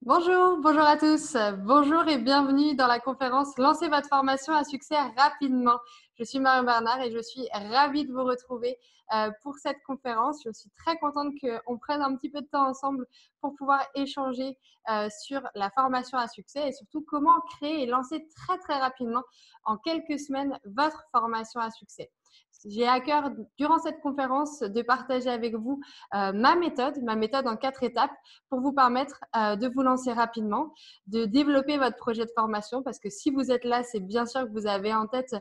Bonjour à tous. Bonjour et bienvenue dans la conférence Lancez votre formation à succès rapidement. Je suis Marion Bernard et je suis ravie de vous retrouver pour cette conférence. Je suis très contente qu'on prenne un petit peu de temps ensemble pour pouvoir échanger sur la formation à succès et surtout comment créer et lancer très rapidement en quelques semaines votre formation à succès. J'ai à cœur, durant cette conférence, de partager avec vous ma méthode en 4 étapes pour vous permettre de vous lancer rapidement, de développer votre projet de formation parce que si vous êtes là, c'est bien sûr que vous avez en tête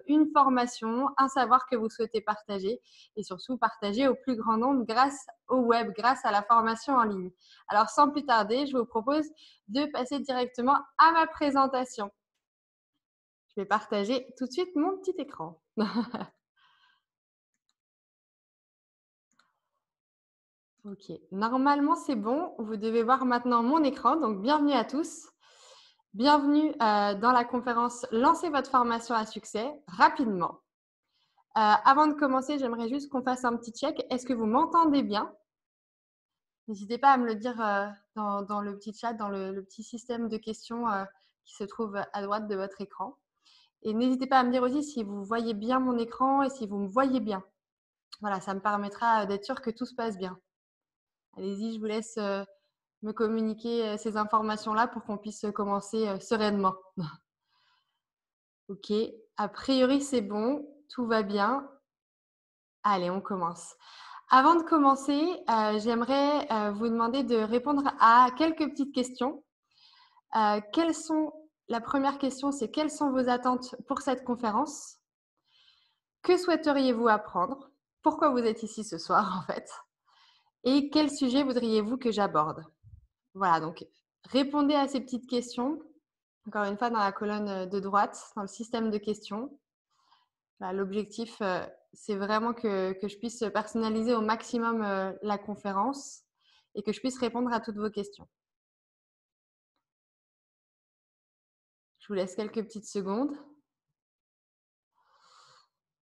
une formation, un savoir que vous souhaitez partager et surtout partager au plus grand nombre grâce au web, grâce à la formation en ligne. Alors sans plus tarder, je vous propose de passer directement à ma présentation. Je vais partager tout de suite mon petit écran. Ok, normalement c'est bon. Vous devez voir maintenant mon écran. Donc bienvenue à tous. Bienvenue dans la conférence Lancez votre formation à succès rapidement. Avant de commencer, j'aimerais juste qu'on fasse un petit check. Est-ce que vous m'entendez bien? N'hésitez pas à me le dire dans le petit chat, dans le petit système de questions qui se trouve à droite de votre écran. Et n'hésitez pas à me dire aussi si vous voyez bien mon écran et si vous me voyez bien. Voilà, ça me permettra d'être sûr que tout se passe bien. Allez-y, je vous laisse me communiquer ces informations-là pour qu'on puisse commencer sereinement. Ok, a priori c'est bon, tout va bien. Allez, on commence. Avant de commencer, j'aimerais vous demander de répondre à quelques petites questions. La première question, c'est quelles sont vos attentes pour cette conférence? Que souhaiteriez-vous apprendre? Pourquoi vous êtes ici ce soir en fait? Et quel sujet voudriez-vous que j'aborde? Voilà, donc répondez à ces petites questions. Encore une fois, dans la colonne de droite, dans le système de questions. L'objectif, c'est vraiment que je puisse personnaliser au maximum la conférence et que je puisse répondre à toutes vos questions. Je vous laisse quelques petites secondes.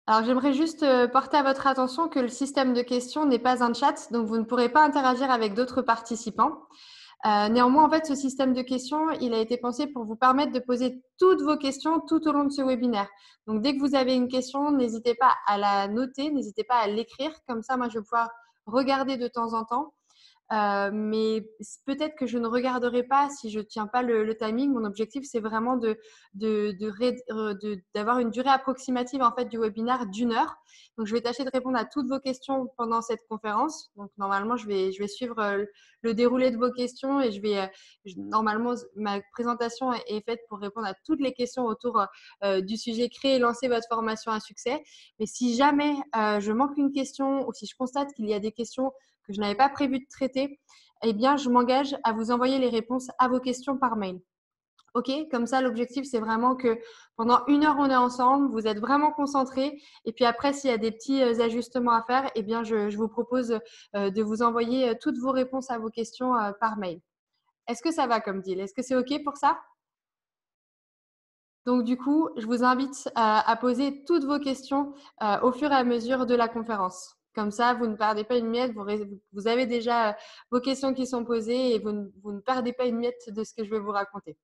Alors, j'aimerais juste porter à votre attention que le système de questions n'est pas un chat, donc vous ne pourrez pas interagir avec d'autres participants. Néanmoins, en fait, ce système de questions, il a été pensé pour vous permettre de poser toutes vos questions tout au long de ce webinaire. Donc, dès que vous avez une question, n'hésitez pas à la noter, n'hésitez pas à l'écrire. Comme ça, moi, je vais pouvoir regarder de temps en temps. Mais peut-être que je ne regarderai pas si je ne tiens pas le timing. Mon objectif, c'est vraiment d'avoir une durée approximative en fait, du webinaire d'1 heure. Donc, je vais tâcher de répondre à toutes vos questions pendant cette conférence. Donc, normalement, je vais suivre le déroulé de vos questions et normalement, ma présentation est faite pour répondre à toutes les questions autour du sujet créer et lancer votre formation à succès. Mais si jamais je manque une question ou si je constate qu'il y a des questions que je n'avais pas prévu de traiter, eh bien, je m'engage à vous envoyer les réponses à vos questions par mail. Ok, comme ça, l'objectif, c'est vraiment que pendant 1 heure, on est ensemble, vous êtes vraiment concentrés. Et puis après, s'il y a des petits ajustements à faire, eh bien, je vous propose de vous envoyer toutes vos réponses à vos questions par mail. Est-ce que ça va comme deal? Est-ce que c'est ok pour ça? Donc, du coup, je vous invite à poser toutes vos questions au fur et à mesure de la conférence. Comme ça, vous ne perdez pas une miette, vous avez déjà vos questions qui sont posées et vous ne perdez pas une miette de ce que je vais vous raconter.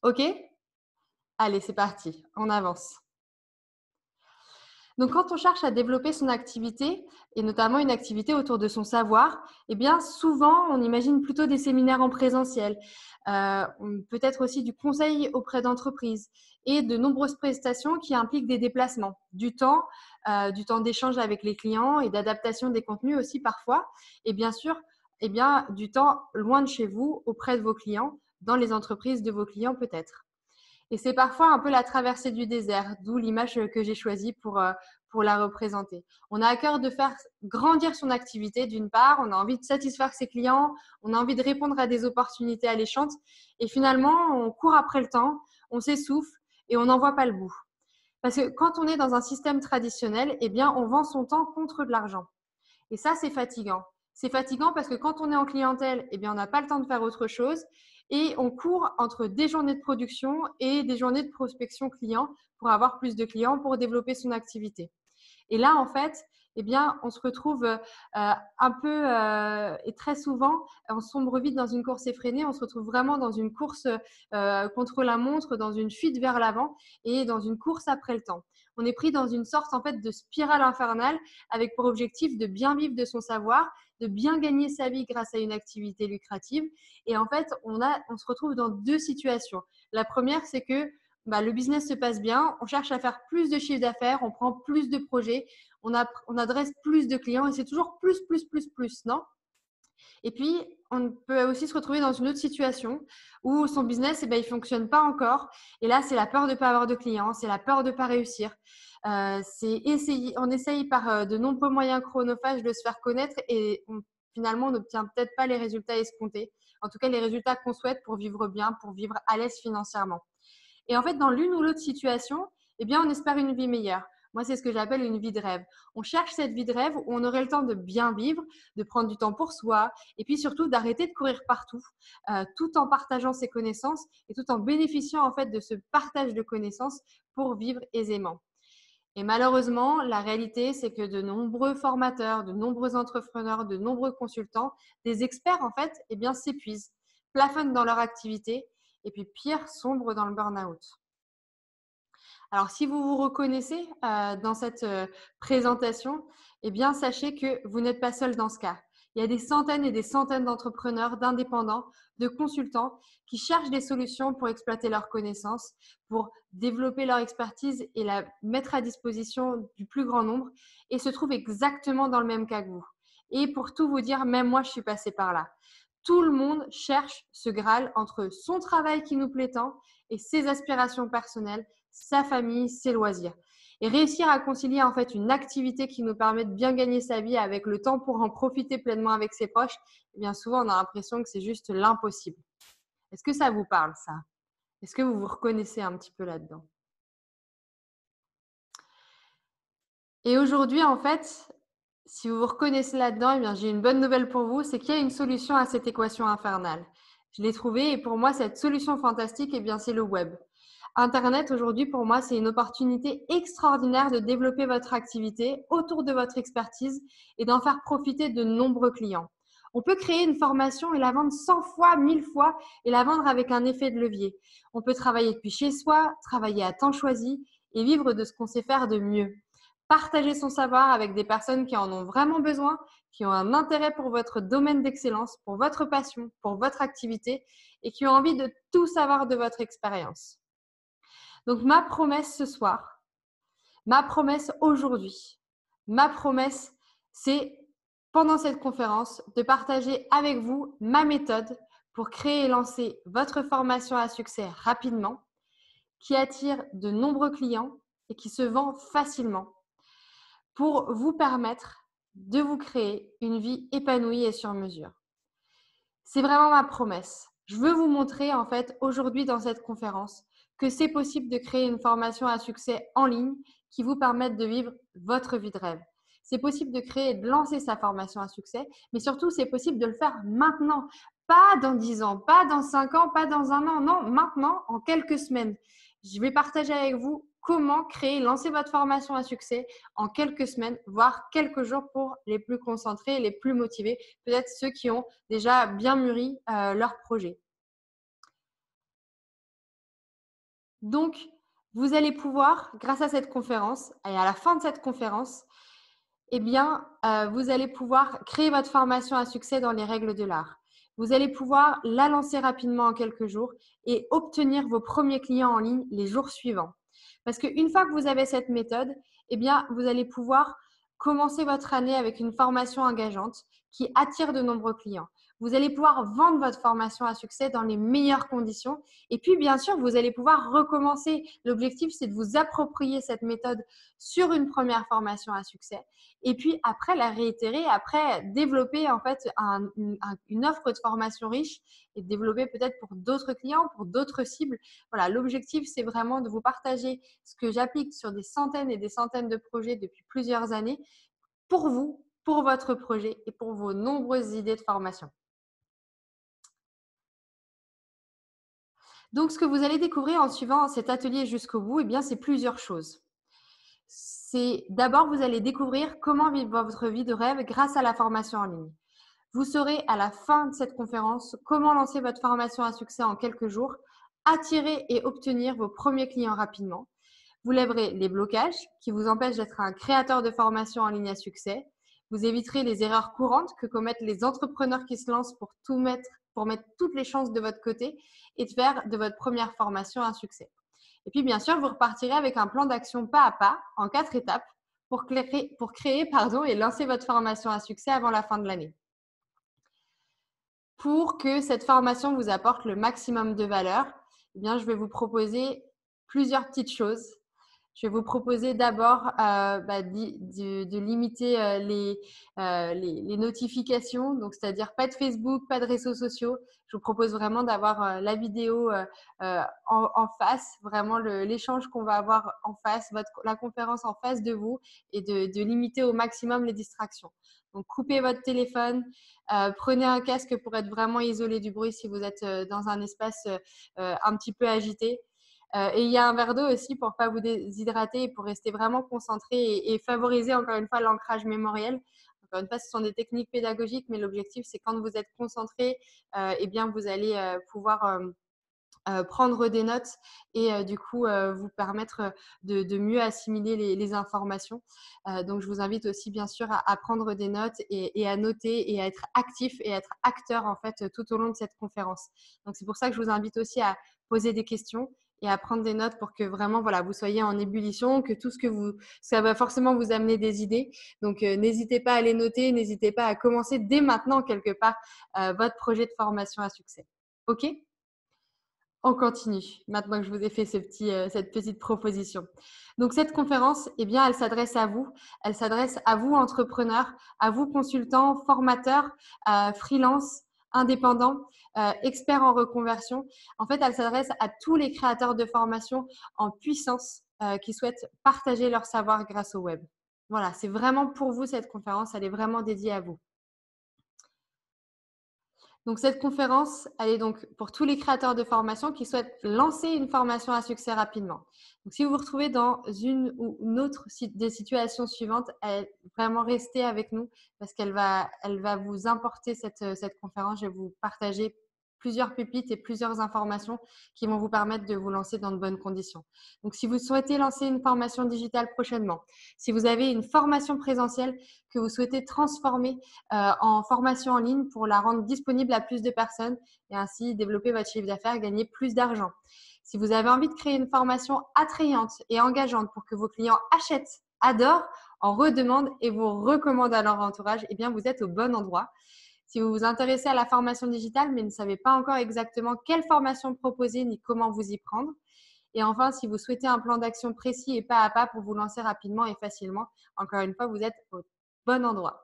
OK? Allez, c'est parti, on avance. Donc, quand on cherche à développer son activité, et notamment une activité autour de son savoir, eh bien, souvent, on imagine plutôt des séminaires en présentiel, peut-être aussi du conseil auprès d'entreprises et de nombreuses prestations qui impliquent des déplacements, du temps d'échange avec les clients et d'adaptation des contenus aussi parfois, et bien sûr, eh bien, du temps loin de chez vous, auprès de vos clients, dans les entreprises de vos clients peut-être. Et c'est parfois un peu la traversée du désert, d'où l'image que j'ai choisie pour la représenter. On a à cœur de faire grandir son activité d'une part, on a envie de satisfaire ses clients, on a envie de répondre à des opportunités alléchantes et finalement, on court après le temps, on s'essouffle et on n'en voit pas le bout. Parce que quand on est dans un système traditionnel, eh bien, on vend son temps contre de l'argent. Et ça, c'est fatigant. C'est fatigant parce que quand on est en clientèle, eh bien, on n'a pas le temps de faire autre chose et on court entre des journées de production et des journées de prospection client pour avoir plus de clients, pour développer son activité. Et là, en fait, eh bien, on se retrouve un peu et très souvent, on sombre vite dans une course effrénée. On se retrouve vraiment dans une course contre la montre, dans une fuite vers l'avant et dans une course après le temps. On est pris dans une sorte en fait de spirale infernale avec pour objectif de bien vivre de son savoir, de bien gagner sa vie grâce à une activité lucrative. Et en fait, on se retrouve dans deux situations. La première, c'est que le business se passe bien, on cherche à faire plus de chiffre d'affaires, on prend plus de projets, on adresse plus de clients et c'est toujours plus, non? Et puis, on peut aussi se retrouver dans une autre situation où son business, il ne fonctionne pas encore. Et là, c'est la peur de ne pas avoir de clients, c'est la peur de ne pas réussir. On essaye par de nombreux moyens chronophages de se faire connaître et finalement, on n'obtient peut-être pas les résultats escomptés. En tout cas, les résultats qu'on souhaite pour vivre bien, pour vivre à l'aise financièrement. Et en fait, dans l'une ou l'autre situation, eh bien, on espère une vie meilleure. Moi, c'est ce que j'appelle une vie de rêve. On cherche cette vie de rêve où on aurait le temps de bien vivre, de prendre du temps pour soi et puis surtout d'arrêter de courir partout, tout en partageant ses connaissances et tout en bénéficiant en fait de ce partage de connaissances pour vivre aisément. Et malheureusement, la réalité, c'est que de nombreux formateurs, de nombreux entrepreneurs, de nombreux consultants, des experts en fait, eh bien, s'épuisent, plafonnent dans leur activité et puis pire, sombrent dans le burn-out. Alors, si vous vous reconnaissez dans cette présentation, eh bien, sachez que vous n'êtes pas seul dans ce cas. Il y a des centaines et des centaines d'entrepreneurs, d'indépendants, de consultants qui cherchent des solutions pour exploiter leurs connaissances, pour développer leur expertise et la mettre à disposition du plus grand nombre et se trouvent exactement dans le même cas que vous. Et pour tout vous dire, même moi, je suis passée par là. Tout le monde cherche ce Graal entre son travail qui nous plaît tant et ses aspirations personnelles, sa famille, ses loisirs. Et réussir à concilier en fait une activité qui nous permet de bien gagner sa vie avec le temps pour en profiter pleinement avec ses proches, eh bien souvent on a l'impression que c'est juste l'impossible. Est-ce que ça vous parle ça? Est-ce que vous vous reconnaissez un petit peu là-dedans? Et aujourd'hui en fait, si vous vous reconnaissez là-dedans, eh bien j'ai une bonne nouvelle pour vous, c'est qu'il y a une solution à cette équation infernale. Je l'ai trouvée et pour moi cette solution fantastique, eh bien c'est le web. Internet, aujourd'hui, pour moi, c'est une opportunité extraordinaire de développer votre activité autour de votre expertise et d'en faire profiter de nombreux clients. On peut créer une formation et la vendre 100 fois, 1000 fois et la vendre avec un effet de levier. On peut travailler depuis chez soi, travailler à temps choisi et vivre de ce qu'on sait faire de mieux. Partager son savoir avec des personnes qui en ont vraiment besoin, qui ont un intérêt pour votre domaine d'excellence, pour votre passion, pour votre activité et qui ont envie de tout savoir de votre expérience. Donc, ma promesse ce soir, ma promesse aujourd'hui, ma promesse, c'est pendant cette conférence de partager avec vous ma méthode pour créer et lancer votre formation à succès rapidement, qui attire de nombreux clients et qui se vend facilement pour vous permettre de vous créer une vie épanouie et sur mesure. C'est vraiment ma promesse. Je veux vous montrer en fait aujourd'hui dans cette conférence que c'est possible de créer une formation à succès en ligne qui vous permette de vivre votre vie de rêve. C'est possible de créer et de lancer sa formation à succès, mais surtout c'est possible de le faire maintenant, pas dans 10 ans, pas dans 5 ans, pas dans un an, non, maintenant, en quelques semaines. Je vais partager avec vous comment créer, lancer votre formation à succès en quelques semaines, voire quelques jours pour les plus concentrés et les plus motivés, peut-être ceux qui ont déjà bien mûri leur projet. Donc, vous allez pouvoir, grâce à cette conférence et à la fin de cette conférence, eh bien, vous allez pouvoir créer votre formation à succès dans les règles de l'art. Vous allez pouvoir la lancer rapidement en quelques jours et obtenir vos premiers clients en ligne les jours suivants. Parce qu'une fois que vous avez cette méthode, eh bien, vous allez pouvoir commencer votre année avec une formation engageante qui attire de nombreux clients. Vous allez pouvoir vendre votre formation à succès dans les meilleures conditions. Et puis, bien sûr, vous allez pouvoir recommencer. L'objectif, c'est de vous approprier cette méthode sur une première formation à succès. Et puis, après, la réitérer, après, développer en fait une offre de formation riche et développer peut-être pour d'autres clients, pour d'autres cibles. Voilà, l'objectif, c'est vraiment de vous partager ce que j'applique sur des centaines et des centaines de projets depuis plusieurs années pour vous, pour votre projet et pour vos nombreuses idées de formation. Donc, ce que vous allez découvrir en suivant cet atelier jusqu'au bout, eh bien, c'est plusieurs choses. c'est d'abord, vous allez découvrir comment vivre votre vie de rêve grâce à la formation en ligne. Vous saurez à la fin de cette conférence comment lancer votre formation à succès en quelques jours, attirer et obtenir vos premiers clients rapidement. Vous lèverez les blocages qui vous empêchent d'être un créateur de formation en ligne à succès. Vous éviterez les erreurs courantes que commettent les entrepreneurs qui se lancent pour mettre toutes les chances de votre côté et de faire de votre première formation un succès. Et puis, bien sûr, vous repartirez avec un plan d'action pas à pas en 4 étapes pour créer et lancer votre formation à succès avant la fin de l'année. Pour que cette formation vous apporte le maximum de valeur, eh bien, je vais vous proposer plusieurs petites choses. Je vais vous proposer d'abord de limiter les notifications, donc c'est-à-dire pas de Facebook, pas de réseaux sociaux. Je vous propose vraiment d'avoir la vidéo en face, vraiment l'échange qu'on va avoir en face, la conférence en face de vous, et de limiter au maximum les distractions. Donc, coupez votre téléphone, prenez un casque pour être vraiment isolé du bruit si vous êtes dans un espace un petit peu agité. Et il y a un verre d'eau aussi pour ne pas vous déshydrater et pour rester vraiment concentré et favoriser encore une fois l'ancrage mémoriel. Encore une fois, ce sont des techniques pédagogiques, mais l'objectif, c'est quand vous êtes concentré, eh bien, vous allez pouvoir prendre des notes et du coup vous permettre de mieux assimiler les informations. Donc, je vous invite aussi bien sûr à prendre des notes et à noter et à être actif et à être acteur en fait tout au long de cette conférence. Donc, c'est pour ça que je vous invite aussi à poser des questions et à prendre des notes pour que vraiment voilà, vous soyez en ébullition, que tout ça va forcément vous amener des idées. Donc, n'hésitez pas à les noter, n'hésitez pas à commencer dès maintenant quelque part votre projet de formation à succès. OK ? On continue, maintenant que je vous ai fait cette petite proposition. Donc, cette conférence, eh bien, elle s'adresse à vous. Elle s'adresse à vous, entrepreneurs, à vous, consultants, formateurs, freelance, indépendants, experts en reconversion. En fait, elle s'adresse à tous les créateurs de formation en puissance qui souhaitent partager leur savoir grâce au web. Voilà, c'est vraiment pour vous cette conférence. Elle est vraiment dédiée à vous. Donc, cette conférence, elle est donc pour tous les créateurs de formation qui souhaitent lancer une formation à succès rapidement. Donc, si vous vous retrouvez dans une ou une autre des situations suivantes, vraiment restez avec nous parce qu'elle va vous importer cette conférence. Je vais vous partager plusieurs pépites et plusieurs informations qui vont vous permettre de vous lancer dans de bonnes conditions. Donc, si vous souhaitez lancer une formation digitale prochainement, si vous avez une formation présentielle que vous souhaitez transformer en formation en ligne pour la rendre disponible à plus de personnes et ainsi développer votre chiffre d'affaires, gagner plus d'argent. Si vous avez envie de créer une formation attrayante et engageante pour que vos clients achètent, adorent, en redemandent et vous recommandent à leur entourage, eh bien, vous êtes au bon endroit. Si vous vous intéressez à la formation digitale mais ne savez pas encore exactement quelle formation proposer ni comment vous y prendre. Et enfin, si vous souhaitez un plan d'action précis et pas à pas pour vous lancer rapidement et facilement, encore une fois, vous êtes au bon endroit.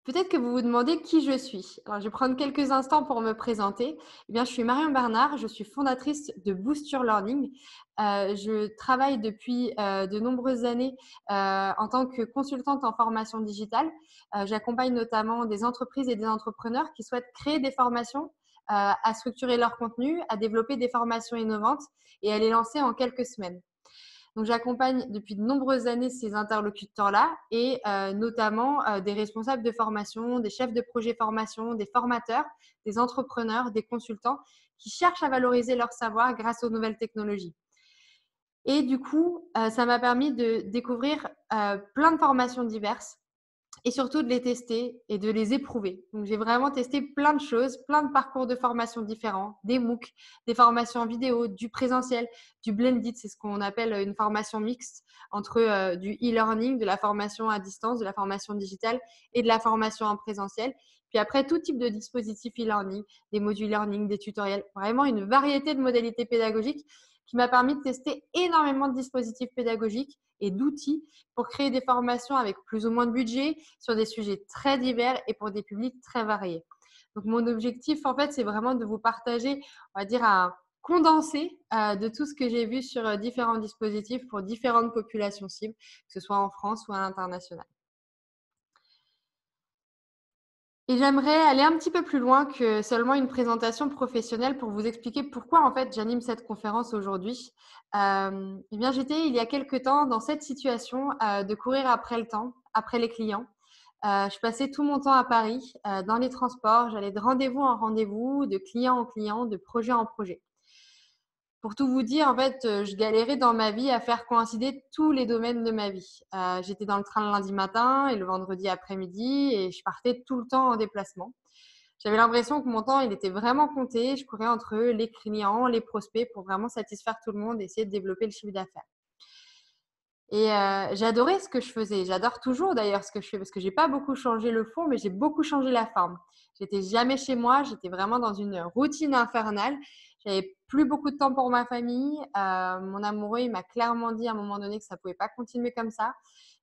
Peut-être que vous vous demandez qui je suis. Alors, je vais prendre quelques instants pour me présenter. Eh bien, je suis Marion Bernard, je suis fondatrice de Boost Your Learning. Je travaille depuis de nombreuses années en tant que consultante en formation digitale. J'accompagne notamment des entreprises et des entrepreneurs qui souhaitent créer des formations, à structurer leur contenu, à développer des formations innovantes et à les lancer en quelques semaines. Donc, j'accompagne depuis de nombreuses années ces interlocuteurs-là et notamment des responsables de formation, des chefs de projet formation, des formateurs, des entrepreneurs, des consultants qui cherchent à valoriser leur savoir grâce aux nouvelles technologies. Et du coup, ça m'a permis de découvrir plein de formations diverses et surtout de les tester et de les éprouver. Donc, j'ai vraiment testé plein de choses, plein de parcours de formation différents, des MOOC, des formations en vidéo, du présentiel, du blended, c'est ce qu'on appelle une formation mixte entre du e-learning, de la formation à distance, de la formation digitale et de la formation en présentiel. Puis après, tout type de dispositifs e-learning, des modules e-learning, des tutoriels, vraiment une variété de modalités pédagogiques qui m'a permis de tester énormément de dispositifs pédagogiques et d'outils pour créer des formations avec plus ou moins de budget sur des sujets très divers et pour des publics très variés. Donc, mon objectif, en fait, c'est vraiment de vous partager, on va dire, un condensé de tout ce que j'ai vu sur différents dispositifs pour différentes populations cibles, que ce soit en France ou à l'international. Et j'aimerais aller un petit peu plus loin que seulement une présentation professionnelle pour vous expliquer pourquoi en fait j'anime cette conférence aujourd'hui. Eh bien, j'étais il y a quelque temps dans cette situation de courir après le temps, après les clients. Je passais tout mon temps à Paris, dans les transports. J'allais de rendez-vous en rendez-vous, de client en client, de projet en projet. Pour tout vous dire, en fait, je galérais dans ma vie à faire coïncider tous les domaines de ma vie. J'étais dans le train le lundi matin et le vendredi après-midi et je partais tout le temps en déplacement. J'avais l'impression que mon temps, il était vraiment compté. Je courais entre les clients, les prospects pour vraiment satisfaire tout le monde et essayer de développer le chiffre d'affaires. Et j'adorais ce que je faisais. J'adore toujours d'ailleurs ce que je fais parce que j'ai pas beaucoup changé le fond, mais j'ai beaucoup changé la forme. J'étais jamais chez moi, j'étais vraiment dans une routine infernale. J'avais plus beaucoup de temps pour ma famille. Mon amoureux, il m'a clairement dit à un moment donné que ça pouvait pas continuer comme ça.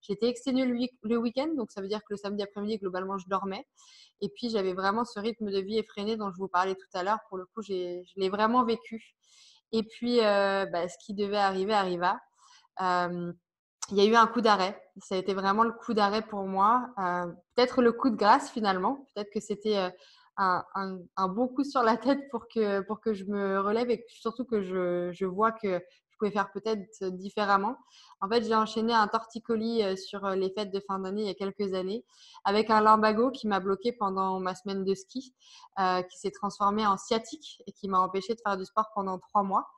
J'étais exténuée le week-end, donc ça veut dire que le samedi après-midi, globalement, je dormais. Et puis, j'avais vraiment ce rythme de vie effréné dont je vous parlais tout à l'heure. Pour le coup, je l'ai vraiment vécu. Et puis, ce qui devait arriver arriva. Euh, il y a eu un coup d'arrêt. Ça a été vraiment le coup d'arrêt pour moi. Peut-être le coup de grâce finalement. Peut-être que c'était un bon coup sur la tête pour que je me relève et surtout que je vois que je pouvais faire peut-être différemment. En fait, j'ai enchaîné un torticolis sur les fêtes de fin d'année il y a quelques années avec un lumbago qui m'a bloqué pendant ma semaine de ski, qui s'est transformé en sciatique et qui m'a empêché de faire du sport pendant 3 mois.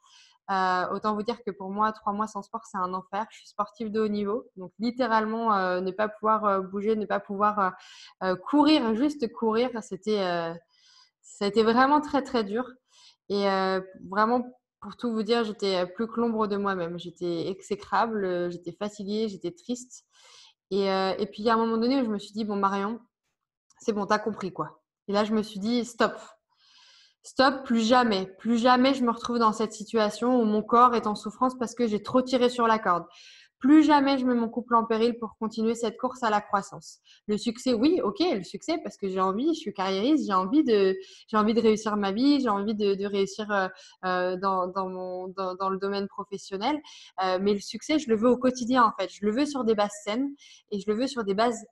Autant vous dire que pour moi, 3 mois sans sport, c'est un enfer. Je suis sportive de haut niveau, donc littéralement, ne pas pouvoir bouger, ne pas pouvoir courir, juste courir, ça a été vraiment très très dur. Et vraiment, pour tout vous dire, j'étais plus que l'ombre de moi-même. J'étais exécrable, j'étais fatiguée, j'étais triste. Et puis, il y a un moment donné où je me suis dit, bon, Marion, c'est bon, t'as compris quoi. Et là, je me suis dit, stop. Stop, plus jamais je me retrouve dans cette situation où mon corps est en souffrance parce que j'ai trop tiré sur la corde. Plus jamais je mets mon couple en péril pour continuer cette course à la croissance. Le succès, oui, ok, le succès parce que j'ai envie, je suis carriériste, j'ai envie de réussir ma vie, j'ai envie de réussir dans le domaine professionnel. Mais le succès, je le veux au quotidien en fait. Je le veux sur des bases saines et je le veux sur des bases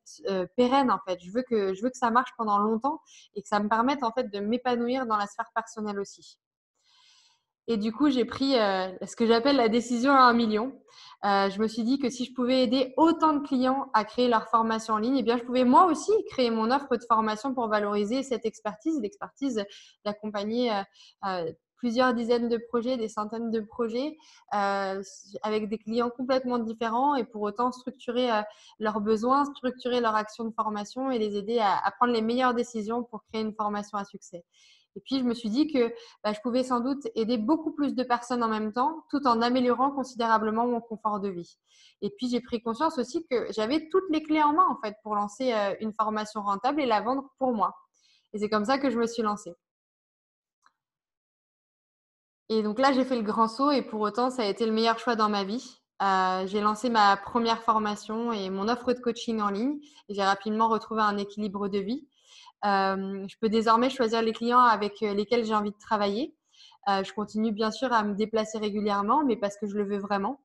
pérennes en fait. Je veux que ça marche pendant longtemps et que ça me permette en fait de m'épanouir dans la sphère personnelle aussi. Et du coup, j'ai pris ce que j'appelle la décision à 1 million. Je me suis dit que si je pouvais aider autant de clients à créer leur formation en ligne, eh bien, je pouvais moi aussi créer mon offre de formation pour valoriser cette expertise, l'expertise d'accompagner plusieurs dizaines de projets, des centaines de projets avec des clients complètement différents et pour autant structurer leurs besoins, structurer leur action de formation et les aider à prendre les meilleures décisions pour créer une formation à succès. Et puis, je me suis dit que je pouvais sans doute aider beaucoup plus de personnes en même temps, tout en améliorant considérablement mon confort de vie. Et puis, j'ai pris conscience aussi que j'avais toutes les clés en main, en fait, pour lancer une formation rentable et la vendre pour moi. Et c'est comme ça que je me suis lancée. Et donc là, j'ai fait le grand saut et pour autant, ça a été le meilleur choix dans ma vie. J'ai lancé ma première formation et mon offre de coaching en ligne et j'ai rapidement retrouvé un équilibre de vie. Je peux désormais choisir les clients avec lesquels j'ai envie de travailler. Je continue bien sûr à me déplacer régulièrement, mais parce que je le veux vraiment.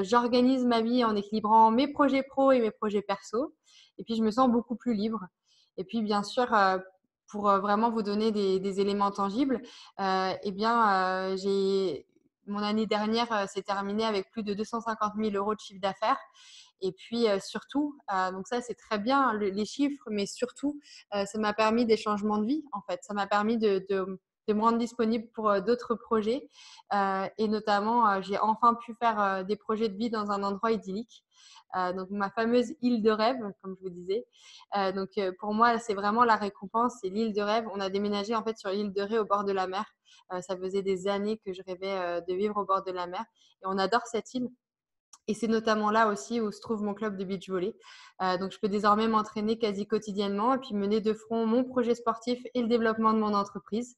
J'organise ma vie en équilibrant mes projets pro et mes projets perso. Et puis, je me sens beaucoup plus libre. Et puis, bien sûr, pour vraiment vous donner des éléments tangibles, eh bien, mon année dernière s'est terminée avec plus de 250 000 euros de chiffre d'affaires. Et puis surtout, donc ça c'est très bien les chiffres, mais surtout, ça m'a permis des changements de vie en fait. Ça m'a permis de me rendre disponible pour d'autres projets. Et notamment, j'ai enfin pu faire des projets de vie dans un endroit idyllique. Donc ma fameuse île de rêve, comme je vous disais. Pour moi, c'est vraiment la récompense, c'est l'île de rêve. On a déménagé en fait sur l'île de Ré au bord de la mer. Ça faisait des années que je rêvais de vivre au bord de la mer. Et on adore cette île. Et c'est notamment là aussi où se trouve mon club de beach volley. Donc, je peux désormais m'entraîner quasi quotidiennement et puis mener de front mon projet sportif et le développement de mon entreprise.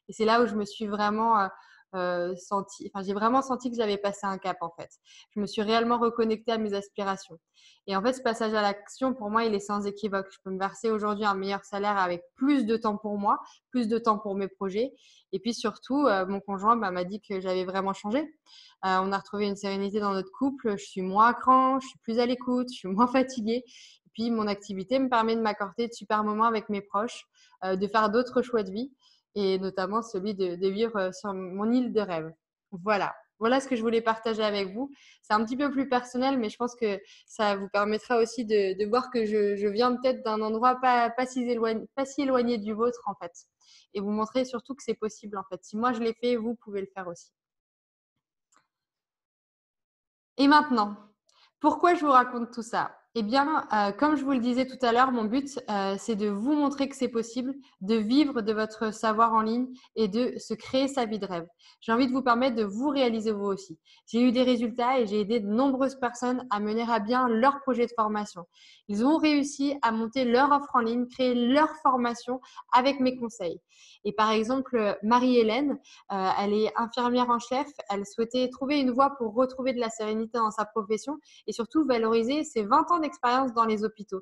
Et c'est là où je me suis vraiment j'ai vraiment senti que j'avais passé un cap en fait. Je me suis réellement reconnectée à mes aspirations. Et en fait, ce passage à l'action, pour moi, il est sans équivoque. Je peux me verser aujourd'hui un meilleur salaire avec plus de temps pour moi, plus de temps pour mes projets. Et puis surtout, mon conjoint m'a dit que j'avais vraiment changé. On a retrouvé une sérénité dans notre couple. Je suis moins à cran, je suis plus à l'écoute, je suis moins fatiguée. Et puis, mon activité me permet de m'accorder de super moments avec mes proches, de faire d'autres choix de vie et notamment celui de vivre sur mon île de rêve. Voilà. Voilà ce que je voulais partager avec vous. C'est un petit peu plus personnel, mais je pense que ça vous permettra aussi de voir que je viens peut-être d'un endroit pas si éloigné du vôtre, en fait. Et vous montrer surtout que c'est possible, en fait. Si moi, je l'ai fait, vous pouvez le faire aussi. Et maintenant, pourquoi je vous raconte tout ça? Eh bien, comme je vous le disais tout à l'heure, mon but, c'est de vous montrer que c'est possible de vivre de votre savoir en ligne et de se créer sa vie de rêve. J'ai envie de vous permettre de vous réaliser vous aussi. J'ai eu des résultats et j'ai aidé de nombreuses personnes à mener à bien leur projet de formation. Ils ont réussi à monter leur offre en ligne, créer leur formation avec mes conseils. Et par exemple, Marie-Hélène, elle est infirmière en chef. Elle souhaitait trouver une voie pour retrouver de la sérénité dans sa profession et surtout valoriser ses 20 ans d'expérience dans les hôpitaux.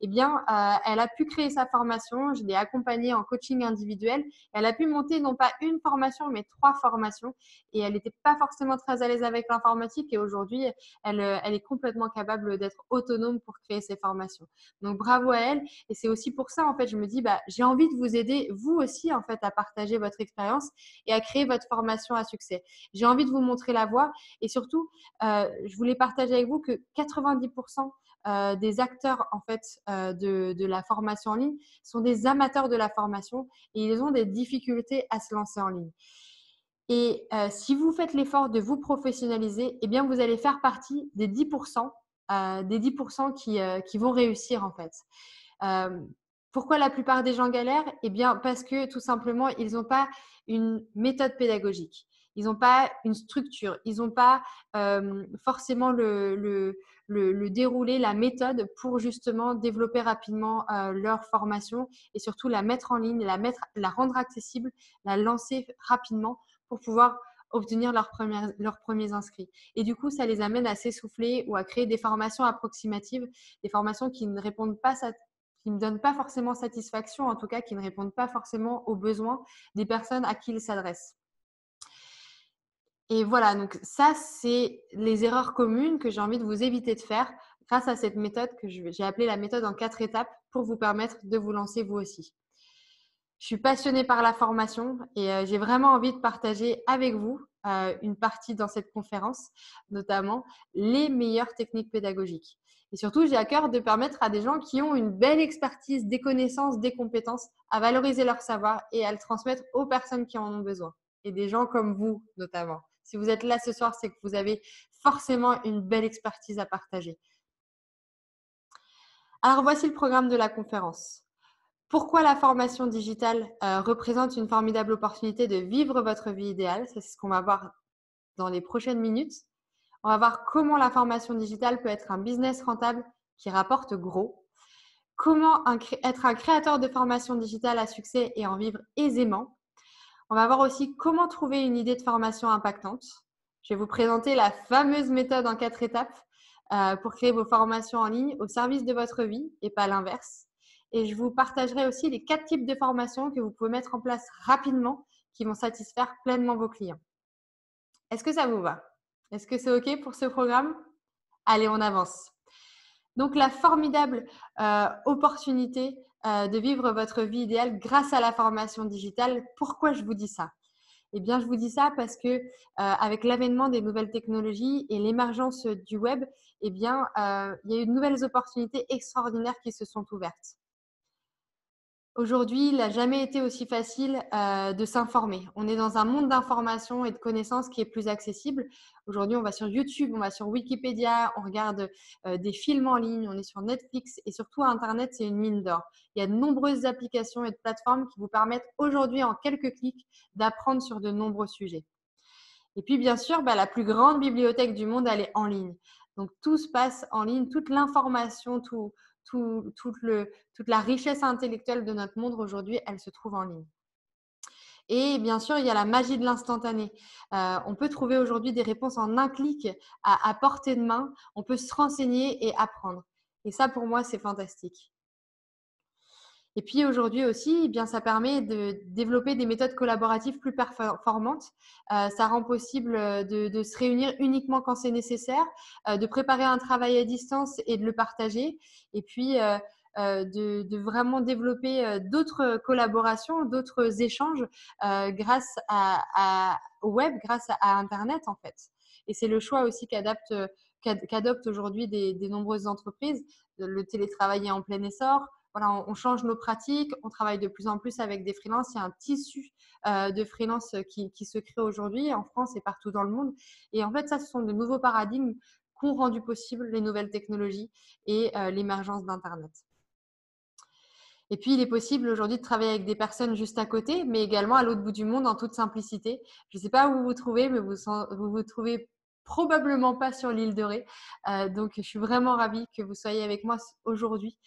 Eh bien, elle a pu créer sa formation. Je l'ai accompagnée en coaching individuel. Elle a pu monter non pas une formation, mais 3 formations. Et elle n'était pas forcément très à l'aise avec l'informatique. Et aujourd'hui, elle est complètement capable d'être autonome pour créer ses formations. Donc, bravo à elle. Et c'est aussi pour ça, en fait, je me dis, j'ai envie de vous aider, vous aussi, en fait, à partager votre expérience et à créer votre formation à succès. J'ai envie de vous montrer la voie et surtout, je voulais partager avec vous que 90% des acteurs en fait de la formation en ligne sont des amateurs de la formation et ils ont des difficultés à se lancer en ligne. Et si vous faites l'effort de vous professionnaliser, eh bien vous allez faire partie des 10%, qui vont réussir en fait. Pourquoi la plupart des gens galèrent? Eh bien, parce que tout simplement, ils n'ont pas une méthode pédagogique. Ils n'ont pas une structure. Ils n'ont pas forcément le déroulé, la méthode pour justement développer rapidement leur formation et surtout la mettre en ligne, la rendre accessible, la lancer rapidement pour pouvoir obtenir leurs premiers inscrits. Et du coup, ça les amène à s'essouffler ou à créer des formations approximatives, des formations qui ne répondent pas qui ne donnent pas forcément satisfaction, en tout cas qui ne répondent pas forcément aux besoins des personnes à qui ils s'adressent. Et voilà, donc ça, c'est les erreurs communes que j'ai envie de vous éviter de faire grâce à cette méthode que j'ai appelée la méthode en 4 étapes pour vous permettre de vous lancer vous aussi. Je suis passionnée par la formation et j'ai vraiment envie de partager avec vous une partie dans cette conférence, notamment les meilleures techniques pédagogiques. Et surtout, j'ai à cœur de permettre à des gens qui ont une belle expertise, des connaissances, des compétences, à valoriser leur savoir et à le transmettre aux personnes qui en ont besoin. Et des gens comme vous, notamment. Si vous êtes là ce soir, c'est que vous avez forcément une belle expertise à partager. Alors, voici le programme de la conférence. Pourquoi la formation digitale représente une formidable opportunité de vivre votre vie idéale. C'est ce qu'on va voir dans les prochaines minutes. On va voir comment la formation digitale peut être un business rentable qui rapporte gros. Comment être un créateur de formation digitale à succès et en vivre aisément. On va voir aussi comment trouver une idée de formation impactante. Je vais vous présenter la fameuse méthode en 4 étapes pour créer vos formations en ligne au service de votre vie et pas l'inverse. Et je vous partagerai aussi les 4 types de formations que vous pouvez mettre en place rapidement qui vont satisfaire pleinement vos clients. Est-ce que ça vous va? Est-ce que c'est OK pour ce programme? Allez, on avance. Donc, la formidable opportunité de vivre votre vie idéale grâce à la formation digitale. Pourquoi je vous dis ça? Eh bien, je vous dis ça parce que avec l'avènement des nouvelles technologies et l'émergence du web, eh bien, il y a eu de nouvelles opportunités extraordinaires qui se sont ouvertes. Aujourd'hui, il n'a jamais été aussi facile de s'informer. On est dans un monde d'information et de connaissances qui est plus accessible. Aujourd'hui, on va sur YouTube, on va sur Wikipédia, on regarde des films en ligne, on est sur Netflix et surtout Internet, c'est une mine d'or. Il y a de nombreuses applications et de plateformes qui vous permettent aujourd'hui, en quelques clics, d'apprendre sur de nombreux sujets. Et puis, bien sûr, la plus grande bibliothèque du monde, elle est en ligne. Donc, tout se passe en ligne, toute l'information, toute la richesse intellectuelle de notre monde aujourd'hui, elle se trouve en ligne. Et bien sûr, il y a la magie de l'instantané. On peut trouver aujourd'hui des réponses en un clic à portée de main. On peut se renseigner et apprendre. Et ça, pour moi, c'est fantastique. Et puis aujourd'hui aussi, eh bien, ça permet de développer des méthodes collaboratives plus performantes. Ça rend possible de se réunir uniquement quand c'est nécessaire, de préparer un travail à distance et de le partager. Et puis, de vraiment développer d'autres collaborations, d'autres échanges grâce au web, grâce à Internet en fait. Et c'est le choix aussi qu'adoptent aujourd'hui des nombreuses entreprises. Le télétravail est en plein essor. Voilà, on change nos pratiques, on travaille de plus en plus avec des freelances. Il y a un tissu de freelance qui se crée aujourd'hui en France et partout dans le monde. Et en fait, ça, ce sont de nouveaux paradigmes qu'ont rendu possible les nouvelles technologies et l'émergence d'Internet. Et puis, il est possible aujourd'hui de travailler avec des personnes juste à côté, mais également à l'autre bout du monde en toute simplicité. Je ne sais pas où vous vous trouvez, mais vous trouvez probablement pas sur l'île de Ré. Donc, je suis vraiment ravie que vous soyez avec moi aujourd'hui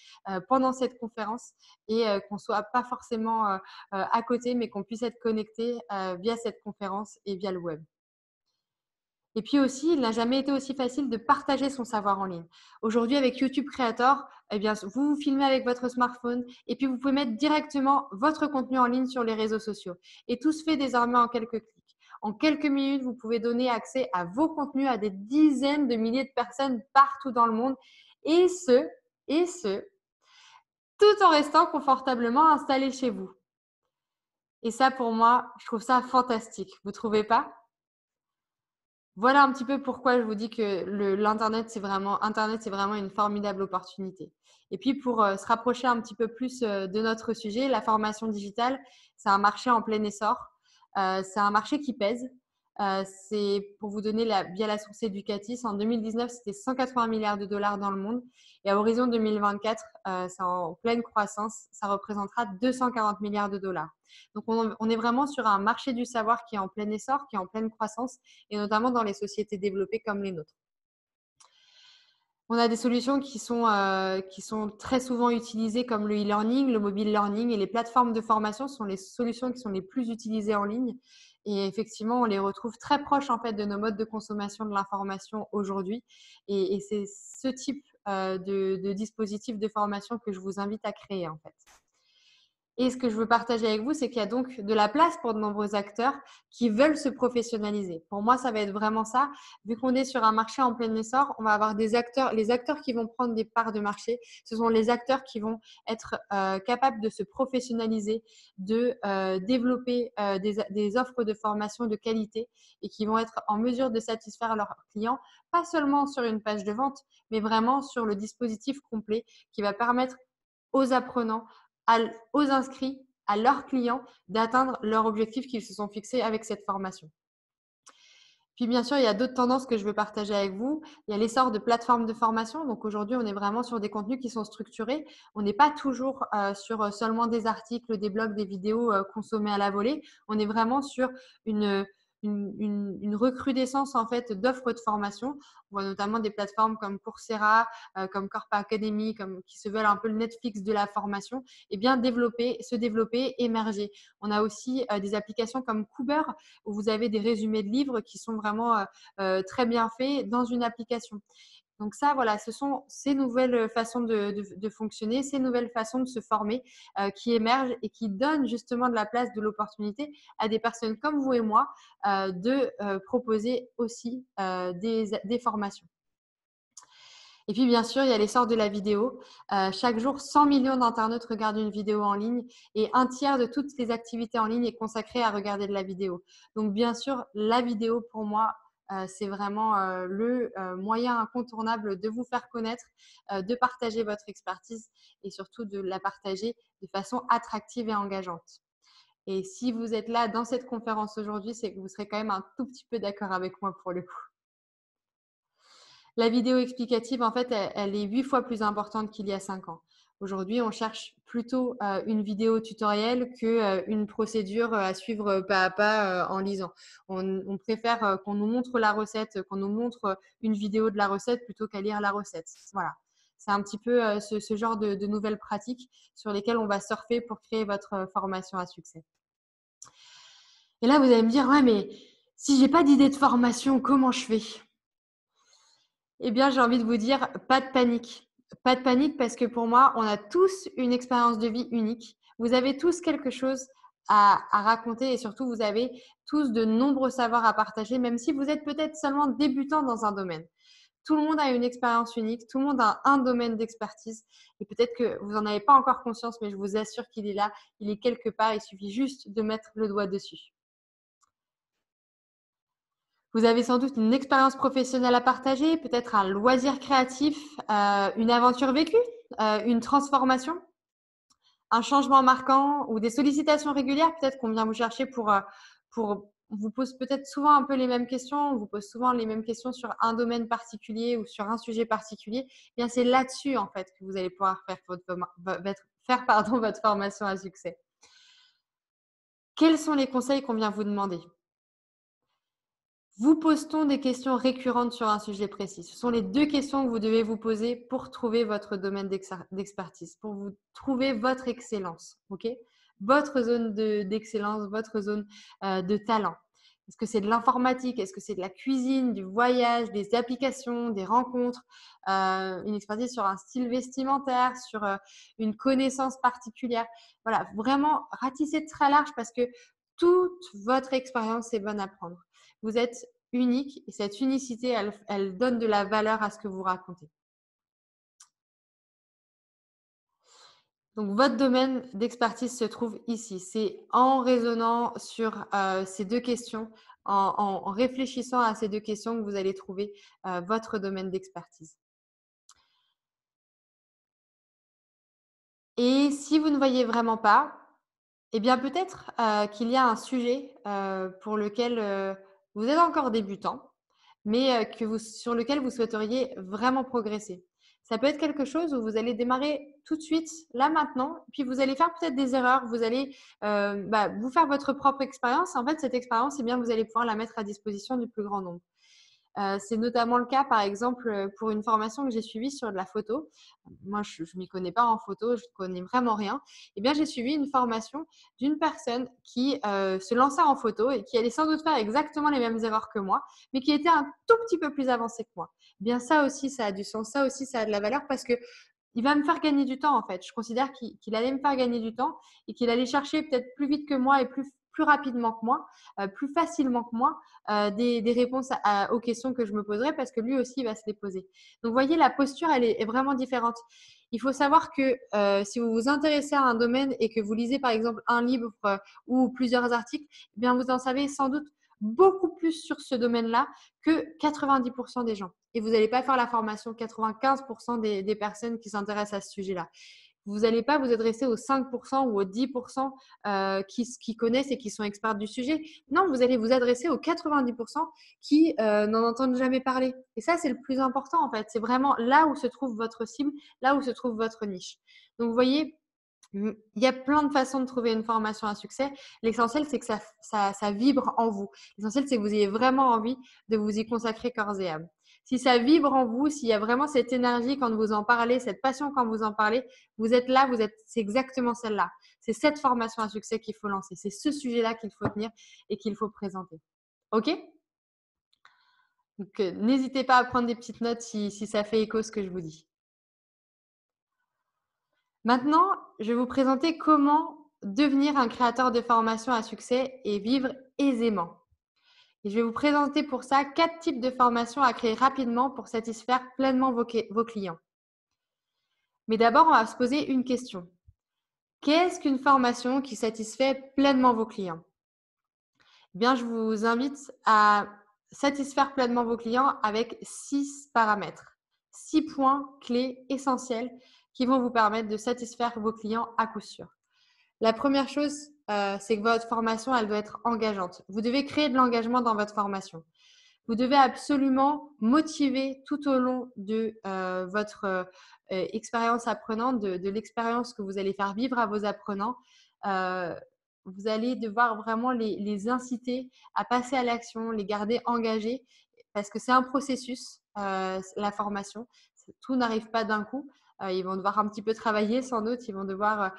pendant cette conférence et qu'on ne soit pas forcément à côté, mais qu'on puisse être connecté via cette conférence et via le web. Et puis aussi, il n'a jamais été aussi facile de partager son savoir en ligne. Aujourd'hui, avec YouTube Creator, eh bien, vous vous filmez avec votre smartphone et puis vous pouvez mettre directement votre contenu en ligne sur les réseaux sociaux. Et tout se fait désormais en quelques clics. En quelques minutes, vous pouvez donner accès à vos contenus à des dizaines de milliers de personnes partout dans le monde et ce, tout en restant confortablement installé chez vous. Et ça, pour moi, je trouve ça fantastique. Vous ne trouvez pas ? Voilà un petit peu pourquoi je vous dis que l'Internet, c'est vraiment une formidable opportunité. Et puis, pour se rapprocher un petit peu plus de notre sujet, la formation digitale, c'est un marché en plein essor. C'est un marché qui pèse. C'est pour vous donner via la source Educatis, en 2019, c'était 180 milliards de dollars dans le monde. Et à horizon 2024, c'est en pleine croissance, ça représentera 240 milliards de dollars. Donc, on est vraiment sur un marché du savoir qui est en plein essor, qui est en pleine croissance, et notamment dans les sociétés développées comme les nôtres. On a des solutions qui sont très souvent utilisées comme le e-learning, le mobile learning et les plateformes de formation sont les solutions qui sont les plus utilisées en ligne. Et effectivement, on les retrouve très proches en fait de nos modes de consommation de l'information aujourd'hui. Et c'est ce type de dispositif de formation que je vous invite à créer en fait. Et ce que je veux partager avec vous, c'est qu'il y a donc de la place pour de nombreux acteurs qui veulent se professionnaliser. Pour moi, ça va être vraiment ça. Vu qu'on est sur un marché en plein essor, on va avoir les acteurs qui vont prendre des parts de marché. Ce sont les acteurs qui vont être capables de se professionnaliser, de développer des offres de formation de qualité et qui vont être en mesure de satisfaire leurs clients, pas seulement sur une page de vente, mais vraiment sur le dispositif complet qui va permettre aux apprenants, aux inscrits, à leurs clients d'atteindre leurs objectifs qu'ils se sont fixés avec cette formation. Puis bien sûr, il y a d'autres tendances que je veux partager avec vous. Il y a l'essor de plateformes de formation. Donc aujourd'hui, on est vraiment sur des contenus qui sont structurés. On n'est pas toujours sur seulement des articles, des blogs, des vidéos consommées à la volée. On est vraiment sur une recrudescence en fait d'offres de formation. On voit notamment des plateformes comme Coursera, comme Corpa Academy, qui se veulent un peu le Netflix de la formation, et bien se développer, émerger. On a aussi des applications comme Cooper où vous avez des résumés de livres qui sont vraiment très bien faits dans une application. Donc ça, voilà, ce sont ces nouvelles façons de fonctionner, ces nouvelles façons de se former qui émergent et qui donnent justement de la place, de l'opportunité à des personnes comme vous et moi de proposer aussi des formations. Et puis, bien sûr, il y a l'essor de la vidéo. Chaque jour, 100 millions d'internautes regardent une vidéo en ligne et un tiers de toutes les activités en ligne est consacré à regarder de la vidéo. Donc, bien sûr, la vidéo, pour moi, c'est vraiment le moyen incontournable de vous faire connaître, de partager votre expertise et surtout de la partager de façon attractive et engageante. Et si vous êtes là dans cette conférence aujourd'hui, c'est que vous serez quand même un tout petit peu d'accord avec moi pour le coup. La vidéo explicative, en fait, elle est 8 fois plus importante qu'il y a 5 ans. Aujourd'hui, on cherche plutôt une vidéo tutoriel qu'une procédure à suivre pas à pas en lisant. On préfère qu'on nous montre la recette, qu'on nous montre une vidéo de la recette plutôt qu'à lire la recette. Voilà. C'est un petit peu ce genre de nouvelles pratiques sur lesquelles on va surfer pour créer votre formation à succès. Et là, vous allez me dire, ouais, mais si j'ai pas d'idée de formation, comment je fais ? Eh bien, j'ai envie de vous dire, pas de panique. Pas de panique parce que pour moi, on a tous une expérience de vie unique. Vous avez tous quelque chose à raconter et surtout, vous avez tous de nombreux savoirs à partager, même si vous êtes peut-être seulement débutant dans un domaine. Tout le monde a une expérience unique, tout le monde a un domaine d'expertise et peut-être que vous n'en avez pas encore conscience, mais je vous assure qu'il est là, il est quelque part, il suffit juste de mettre le doigt dessus. Vous avez sans doute une expérience professionnelle à partager, peut-être un loisir créatif, une aventure vécue, une transformation, un changement marquant ou des sollicitations régulières, peut-être qu'on vient vous chercher pour on vous pose peut-être souvent un peu les mêmes questions, on vous pose souvent les mêmes questions sur un domaine particulier ou sur un sujet particulier. Eh bien, c'est là-dessus en fait que vous allez pouvoir faire votre formation à succès. Quels sont les conseils qu'on vient vous demander? Vous pose-t-on des questions récurrentes sur un sujet précis? Ce sont les 2 questions que vous devez vous poser pour trouver votre domaine d'expertise, pour vous trouver votre excellence, OK? Votre zone d'excellence, votre zone, de talent. Est-ce que c'est de l'informatique? Est-ce que c'est de la cuisine, du voyage, des applications, des rencontres, une expertise sur un style vestimentaire, sur, une connaissance particulière? Voilà, vraiment ratissez très large parce que toute votre expérience est bonne à prendre. Vous êtes unique et cette unicité, elle donne de la valeur à ce que vous racontez. Donc, votre domaine d'expertise se trouve ici. C'est en raisonnant sur ces 2 questions, en réfléchissant à ces 2 questions que vous allez trouver votre domaine d'expertise. Et si vous ne voyez vraiment pas, eh bien peut-être qu'il y a un sujet pour lequel vous êtes encore débutant, mais sur lequel vous souhaiteriez vraiment progresser. Ça peut être quelque chose où vous allez démarrer tout de suite, là maintenant, puis vous allez faire peut-être des erreurs, vous allez vous faire votre propre expérience. En fait, cette expérience, eh bien, vous allez pouvoir la mettre à disposition du plus grand nombre. C'est notamment le cas, par exemple, pour une formation que j'ai suivie sur de la photo. Moi, je ne m'y connais pas en photo, je ne connais vraiment rien. Eh bien, j'ai suivi une formation d'une personne qui se lançait en photo et qui allait sans doute faire exactement les mêmes erreurs que moi, mais qui était un tout petit peu plus avancée que moi. Eh bien, ça aussi, ça a du sens. Ça aussi, ça a de la valeur parce que il va me faire gagner du temps en fait. Je considère qu'il allait me faire gagner du temps et qu'il allait chercher peut-être plus vite que moi et plus rapidement que moi, plus facilement que moi, des réponses aux questions que je me poserai parce que lui aussi il va se les poser. Donc, vous voyez, la posture, elle est vraiment différente. Il faut savoir que si vous vous intéressez à un domaine et que vous lisez par exemple un livre ou plusieurs articles, eh bien vous en savez sans doute beaucoup plus sur ce domaine-là que 90% des gens. Et vous n'allez pas faire la formation 95% des personnes qui s'intéressent à ce sujet-là. Vous n'allez pas vous adresser aux 5% ou aux 10% qui connaissent et qui sont experts du sujet. Non, vous allez vous adresser aux 90% qui n'en entendent jamais parler. Et ça, c'est le plus important en fait. C'est vraiment là où se trouve votre cible, là où se trouve votre niche. Donc, vous voyez, il y a plein de façons de trouver une formation à succès. L'essentiel, c'est que ça vibre en vous. L'essentiel, c'est que vous ayez vraiment envie de vous y consacrer corps et âme. Si ça vibre en vous, s'il y a vraiment cette énergie quand vous en parlez, cette passion quand vous en parlez, vous êtes là, c'est exactement celle-là. C'est cette formation à succès qu'il faut lancer. C'est ce sujet-là qu'il faut tenir et qu'il faut présenter. OK? Donc, n'hésitez pas à prendre des petites notes si ça fait écho ce que je vous dis. Maintenant, je vais vous présenter comment devenir un créateur de formation à succès et vivre aisément. Et je vais vous présenter pour ça 4 types de formations à créer rapidement pour satisfaire pleinement vos clients. Mais d'abord, on va se poser une question. Qu'est-ce qu'une formation qui satisfait pleinement vos clients? Eh bien, je vous invite à satisfaire pleinement vos clients avec 6 paramètres, 6 points clés essentiels qui vont vous permettre de satisfaire vos clients à coup sûr. La première chose, c'est que votre formation, elle doit être engageante. Vous devez créer de l'engagement dans votre formation. Vous devez absolument motiver tout au long de votre expérience apprenante, de l'expérience que vous allez faire vivre à vos apprenants. Vous allez devoir vraiment les inciter à passer à l'action, les garder engagés, parce que c'est un processus, la formation. Tout n'arrive pas d'un coup. Ils vont devoir un petit peu travailler sans doute, ils vont devoir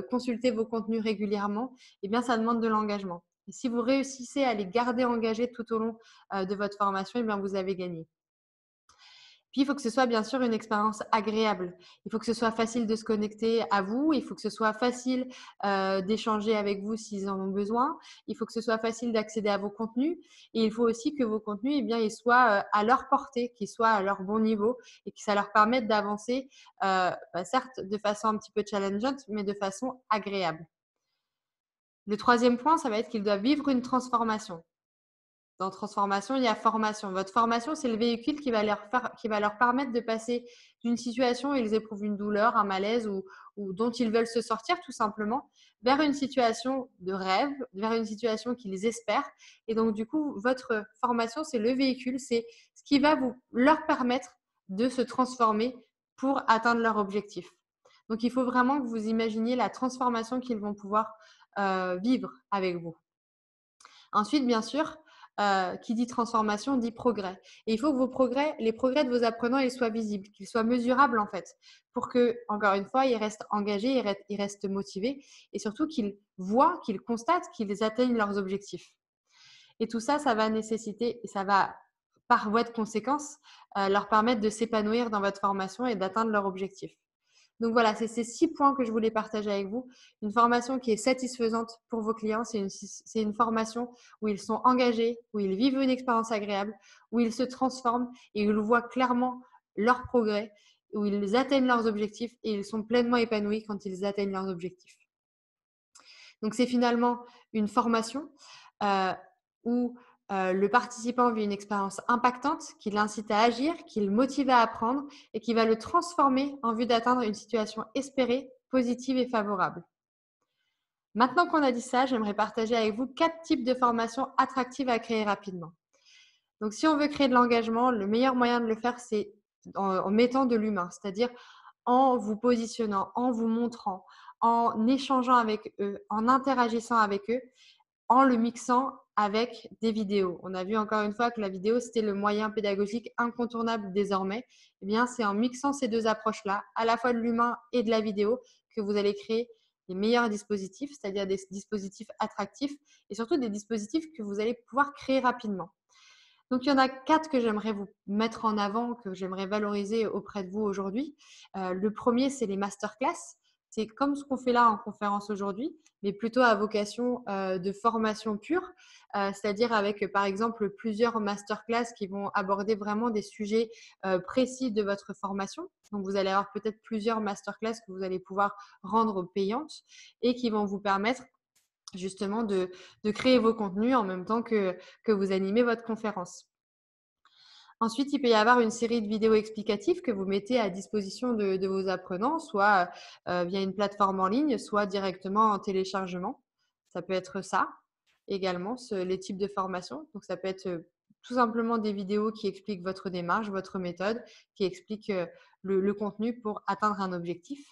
consulter vos contenus régulièrement. Eh bien, ça demande de l'engagement. Et si vous réussissez à les garder engagés tout au long de votre formation, eh bien, vous avez gagné. Puis, il faut que ce soit bien sûr une expérience agréable. Il faut que ce soit facile de se connecter à vous. Il faut que ce soit facile d'échanger avec vous s'ils en ont besoin. Il faut que ce soit facile d'accéder à vos contenus. Et il faut aussi que vos contenus, eh bien, ils soient à leur portée, qu'ils soient à leur bon niveau et que ça leur permette d'avancer, certes de façon un petit peu challengeante, mais de façon agréable. Le troisième point, ça va être qu'ils doivent vivre une transformation. Dans transformation, il y a formation. Votre formation, c'est le véhicule qui va leur permettre de passer d'une situation où ils éprouvent une douleur, un malaise ou dont ils veulent se sortir tout simplement, vers une situation de rêve, vers une situation qu'ils espèrent. Et donc, du coup, votre formation, c'est le véhicule, c'est ce qui va leur permettre de se transformer pour atteindre leur objectif. Donc, il faut vraiment que vous imaginiez la transformation qu'ils vont pouvoir vivre avec vous. Ensuite, bien sûr, qui dit transformation dit progrès. Et il faut que les progrès de vos apprenants, ils soient visibles, qu'ils soient mesurables en fait, pour que, encore une fois, ils restent engagés, ils restent motivés et surtout qu'ils voient, qu'ils constatent qu'ils atteignent leurs objectifs. Et tout ça, ça va nécessiter, et ça va par voie de conséquence, leur permettre de s'épanouir dans votre formation et d'atteindre leurs objectifs. Donc voilà, c'est ces 6 points que je voulais partager avec vous. Une formation qui est satisfaisante pour vos clients, c'est une formation où ils sont engagés, où ils vivent une expérience agréable, où ils se transforment et où ils voient clairement leur progrès, où ils atteignent leurs objectifs et ils sont pleinement épanouis quand ils atteignent leurs objectifs. Donc c'est finalement une formation où le participant vit une expérience impactante qui l'incite à agir, qui le motive à apprendre et qui va le transformer en vue d'atteindre une situation espérée, positive et favorable. Maintenant qu'on a dit ça, j'aimerais partager avec vous 4 types de formations attractives à créer rapidement. Donc, si on veut créer de l'engagement, le meilleur moyen de le faire, c'est en mettant de l'humain, c'est-à-dire en vous positionnant, en vous montrant, en échangeant avec eux, en interagissant avec eux, en le mixant avec des vidéos. On a vu encore une fois que la vidéo, c'était le moyen pédagogique incontournable désormais. Eh bien, c'est en mixant ces deux approches-là, à la fois de l'humain et de la vidéo, que vous allez créer les meilleurs dispositifs, c'est-à-dire des dispositifs attractifs et surtout des dispositifs que vous allez pouvoir créer rapidement. Donc, il y en a 4 que j'aimerais vous mettre en avant, que j'aimerais valoriser auprès de vous aujourd'hui. Le premier, c'est les masterclass. C'est comme ce qu'on fait là en conférence aujourd'hui, mais plutôt à vocation de formation pure, c'est-à-dire avec, par exemple, plusieurs masterclass qui vont aborder vraiment des sujets précis de votre formation. Donc, vous allez avoir peut-être plusieurs masterclass que vous allez pouvoir rendre payantes et qui vont vous permettre justement de créer vos contenus en même temps que vous animez votre conférence. Ensuite, il peut y avoir une série de vidéos explicatives que vous mettez à disposition de vos apprenants, soit via une plateforme en ligne, soit directement en téléchargement. Ça peut être ça également, les types de formations. Donc, ça peut être tout simplement des vidéos qui expliquent votre démarche, votre méthode, qui expliquent le contenu pour atteindre un objectif.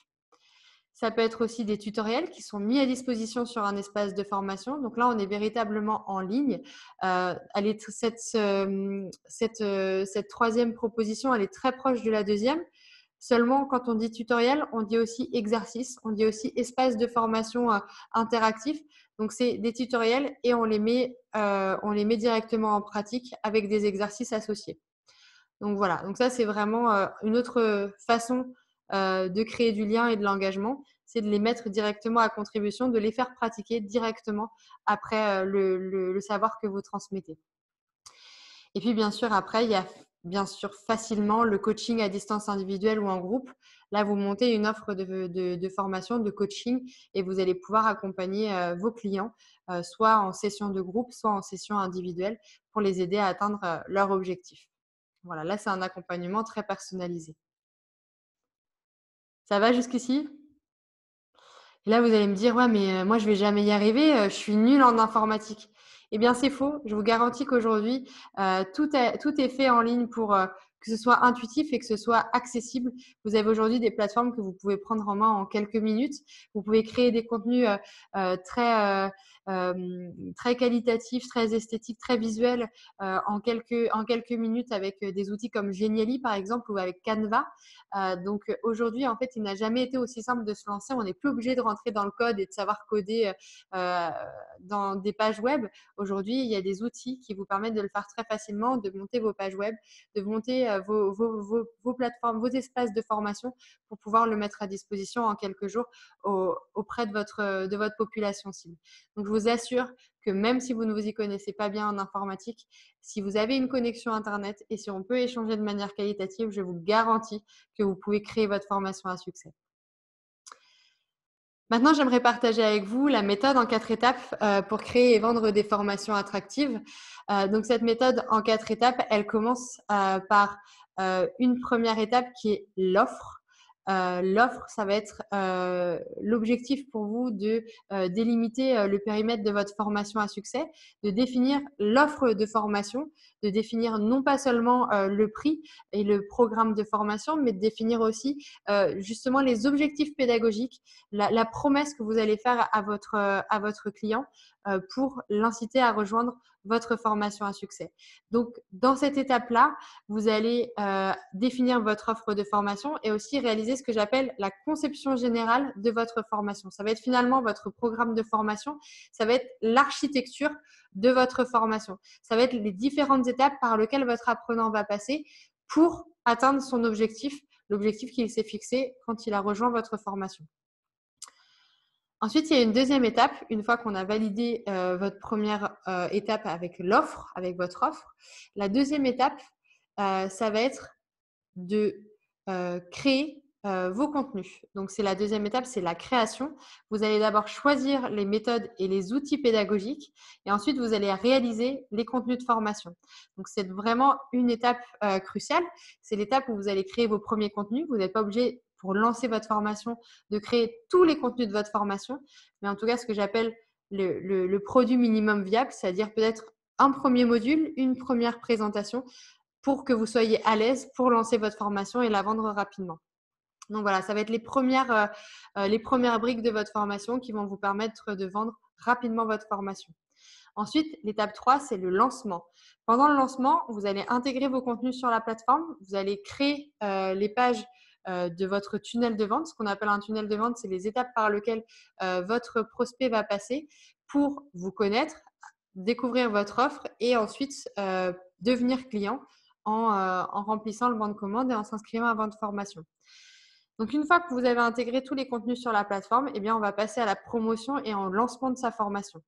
Ça peut être aussi des tutoriels qui sont mis à disposition sur un espace de formation. Donc là, on est véritablement en ligne. Cette troisième proposition, elle est très proche de la deuxième. Seulement, quand on dit tutoriel, on dit aussi exercice, on dit aussi espace de formation interactif. Donc, c'est des tutoriels et on les met directement en pratique avec des exercices associés. Donc voilà, donc ça c'est vraiment une autre façon de créer du lien et de l'engagement, c'est de les mettre directement à contribution, de les faire pratiquer directement après le savoir que vous transmettez. Et puis bien sûr, après, il y a bien sûr facilement le coaching à distance individuelle ou en groupe. Là, vous montez une offre de formation, de coaching et vous allez pouvoir accompagner vos clients, soit en session de groupe, soit en session individuelle pour les aider à atteindre leur objectif. Voilà, là, c'est un accompagnement très personnalisé. Ça va jusqu'ici? Et là, vous allez me dire, ouais, mais moi, je vais jamais y arriver, je suis nulle en informatique. Eh bien, c'est faux. Je vous garantis qu'aujourd'hui, tout est fait en ligne pour que ce soit intuitif et que ce soit accessible. Vous avez aujourd'hui des plateformes que vous pouvez prendre en main en quelques minutes. Vous pouvez créer des contenus très très qualitatif, très esthétique, très visuel en quelques minutes avec des outils comme Genially par exemple ou avec Canva. Donc aujourd'hui, en fait, il n'a jamais été aussi simple de se lancer. On n'est plus obligé de rentrer dans le code et de savoir coder dans des pages web. Aujourd'hui, il y a des outils qui vous permettent de le faire très facilement, de monter vos pages web, de monter vos plateformes, vos espaces de formation pour pouvoir le mettre à disposition en quelques jours auprès de votre population cible. Donc, je vous assure que même si vous ne vous y connaissez pas bien en informatique, si vous avez une connexion Internet et si on peut échanger de manière qualitative, je vous garantis que vous pouvez créer votre formation à succès. Maintenant, j'aimerais partager avec vous la méthode en 4 étapes pour créer et vendre des formations attractives. Donc, cette méthode en 4 étapes, elle commence par une première étape qui est l'offre. L'offre, ça va être l'objectif pour vous de délimiter le périmètre de votre formation à succès, de définir l'offre de formation, de définir non pas seulement le prix et le programme de formation, mais de définir aussi justement les objectifs pédagogiques, la promesse que vous allez faire à votre client pour l'inciter à rejoindre votre formation à succès. Donc, dans cette étape-là, vous allez définir votre offre de formation et aussi réaliser ce que j'appelle la conception générale de votre formation. Ça va être finalement votre programme de formation, ça va être l'architecture de votre formation. Ça va être les différentes étapes par lesquelles votre apprenant va passer pour atteindre son objectif, l'objectif qu'il s'est fixé quand il a rejoint votre formation. Ensuite, il y a une deuxième étape, une fois qu'on a validé votre première étape avec l'offre, avec votre offre. La deuxième étape, ça va être de créer vos contenus. Donc, c'est la deuxième étape, c'est la création. Vous allez d'abord choisir les méthodes et les outils pédagogiques et ensuite, vous allez réaliser les contenus de formation. Donc, c'est vraiment une étape cruciale. C'est l'étape où vous allez créer vos premiers contenus. Vous n'êtes pas obligé, pour lancer votre formation, de créer tous les contenus de votre formation. Mais en tout cas, ce que j'appelle le produit minimum viable, c'est-à-dire peut-être un premier module, une première présentation pour que vous soyez à l'aise pour lancer votre formation et la vendre rapidement. Donc voilà, ça va être les premières briques de votre formation qui vont vous permettre de vendre rapidement votre formation. Ensuite, l'étape 3, c'est le lancement. Pendant le lancement, vous allez intégrer vos contenus sur la plateforme. Vous allez créer les pages de votre tunnel de vente. Ce qu'on appelle un tunnel de vente, c'est les étapes par lesquelles votre prospect va passer pour vous connaître, découvrir votre offre et ensuite devenir client en remplissant le banc de commande et en s'inscrivant à votre formation. Donc, une fois que vous avez intégré tous les contenus sur la plateforme, eh bien, on va passer à la promotion et au lancement de sa formation.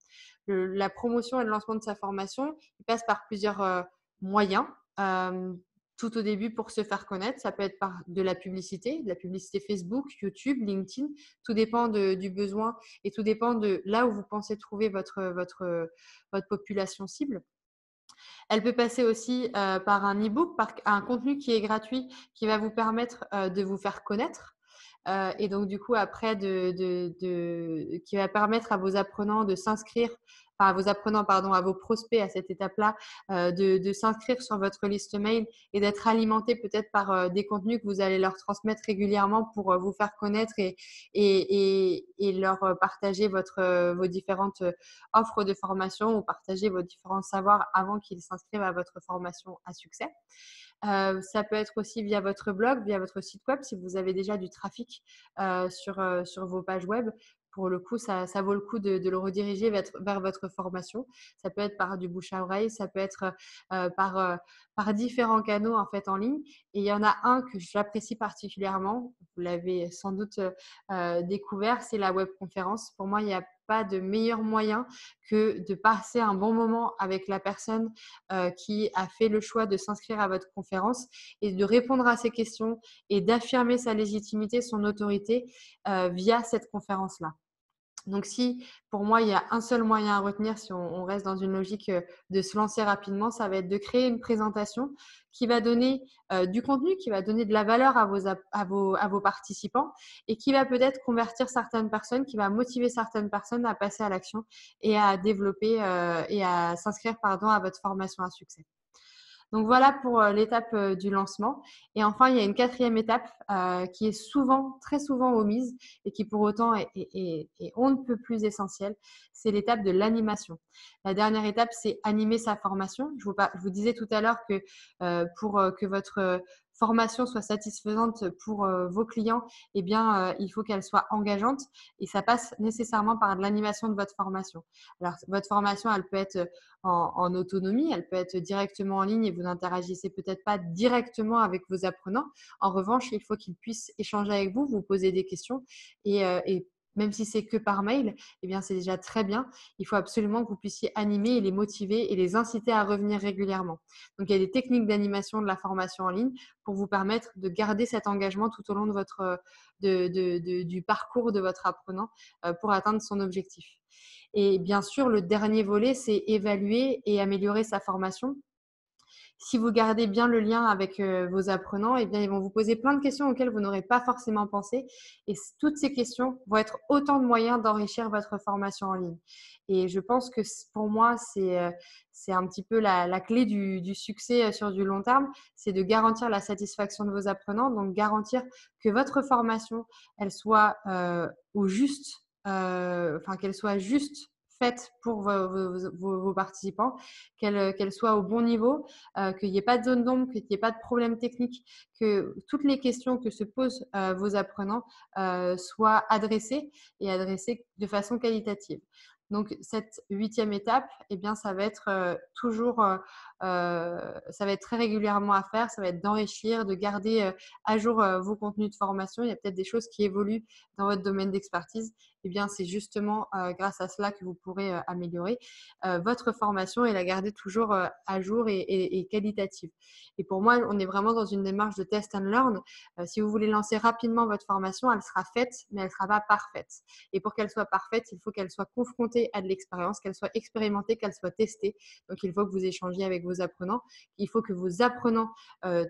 La promotion et le lancement de sa formation, il passe par plusieurs moyens. Tout au début, pour se faire connaître, ça peut être par de la publicité Facebook, YouTube, LinkedIn. Tout dépend du besoin et tout dépend de là où vous pensez trouver votre population cible. Elle peut passer aussi par un e-book, par un contenu qui est gratuit, qui va vous permettre de vous faire connaître. Et donc, du coup, après, qui va permettre à vos apprenants de s'inscrire, enfin, à vos apprenants, pardon, à vos prospects à cette étape-là, de s'inscrire sur votre liste mail et d'être alimentés peut-être par des contenus que vous allez leur transmettre régulièrement pour vous faire connaître et leur partager vos différentes offres de formation ou partager vos différents savoirs avant qu'ils s'inscrivent à votre formation à succès. Ça peut être aussi via votre blog, via votre site web, si vous avez déjà du trafic sur vos pages web. Pour le coup, ça vaut le coup de le rediriger vers votre formation. Ça peut être par du bouche à oreille, ça peut être par différents canaux en fait en ligne. Et il y en a un que j'apprécie particulièrement, vous l'avez sans doute découvert, c'est la webconférence. Pour moi, il n'y a pas de meilleur moyen que de passer un bon moment avec la personne qui a fait le choix de s'inscrire à votre conférence et de répondre à ses questions et d'affirmer sa légitimité, son autorité via cette conférence-là. Donc, si pour moi, il y a un seul moyen à retenir, si on reste dans une logique de se lancer rapidement, ça va être de créer une présentation qui va donner du contenu, qui va donner de la valeur à vos participants et qui va peut-être convertir certaines personnes, qui va motiver certaines personnes à passer à l'action et à développer et à s'inscrire à votre formation à succès. Donc voilà pour l'étape du lancement. Et enfin, il y a une quatrième étape qui est souvent, très souvent omise et qui pour autant est on ne peut plus essentielle, c'est l'étape de l'animation. La dernière étape, c'est animer sa formation. Je vous disais tout à l'heure que pour que votre formation soit satisfaisante pour vos clients, eh bien, il faut qu'elle soit engageante et ça passe nécessairement par de l'animation de votre formation. Alors, votre formation, elle peut être en autonomie, elle peut être directement en ligne et vous n'interagissez peut-être pas directement avec vos apprenants. En revanche, il faut qu'ils puissent échanger avec vous, vous poser des questions et même si c'est que par mail, eh bien, c'est déjà très bien. Il faut absolument que vous puissiez animer et les motiver et les inciter à revenir régulièrement. Donc, il y a des techniques d'animation de la formation en ligne pour vous permettre de garder cet engagement tout au long de du parcours de votre apprenant pour atteindre son objectif. Et bien sûr, le dernier volet, c'est évaluer et améliorer sa formation. Si vous gardez bien le lien avec vos apprenants, eh bien, ils vont vous poser plein de questions auxquelles vous n'aurez pas forcément pensé. Et toutes ces questions vont être autant de moyens d'enrichir votre formation en ligne. Et je pense que pour moi, c'est un petit peu la clé du succès sur du long terme, c'est de garantir la satisfaction de vos apprenants, donc garantir que votre formation, elle soit au juste, enfin qu'elle soit juste faite pour vos participants, qu'elle soit au bon niveau, qu'il n'y ait pas de zone d'ombre, qu'il n'y ait pas de problème technique, que toutes les questions que se posent vos apprenants soient adressées et adressées de façon qualitative. Donc, cette 8e étape, eh bien, ça va être ça va être très régulièrement à faire. Ça va être d'enrichir, de garder à jour vos contenus de formation. Il y a peut-être des choses qui évoluent dans votre domaine d'expertise. Eh bien, c'est justement grâce à cela que vous pourrez améliorer votre formation et la garder toujours à jour et qualitative. Et pour moi, on est vraiment dans une démarche de test and learn. Si vous voulez lancer rapidement votre formation, elle sera faite, mais elle ne sera pas parfaite. Et pour qu'elle soit parfaite, il faut qu'elle soit confrontée à de l'expérience, qu'elle soit expérimentée, qu'elle soit testée. Donc, il faut que vous échangiez avec vos apprenants. Il faut que vos apprenants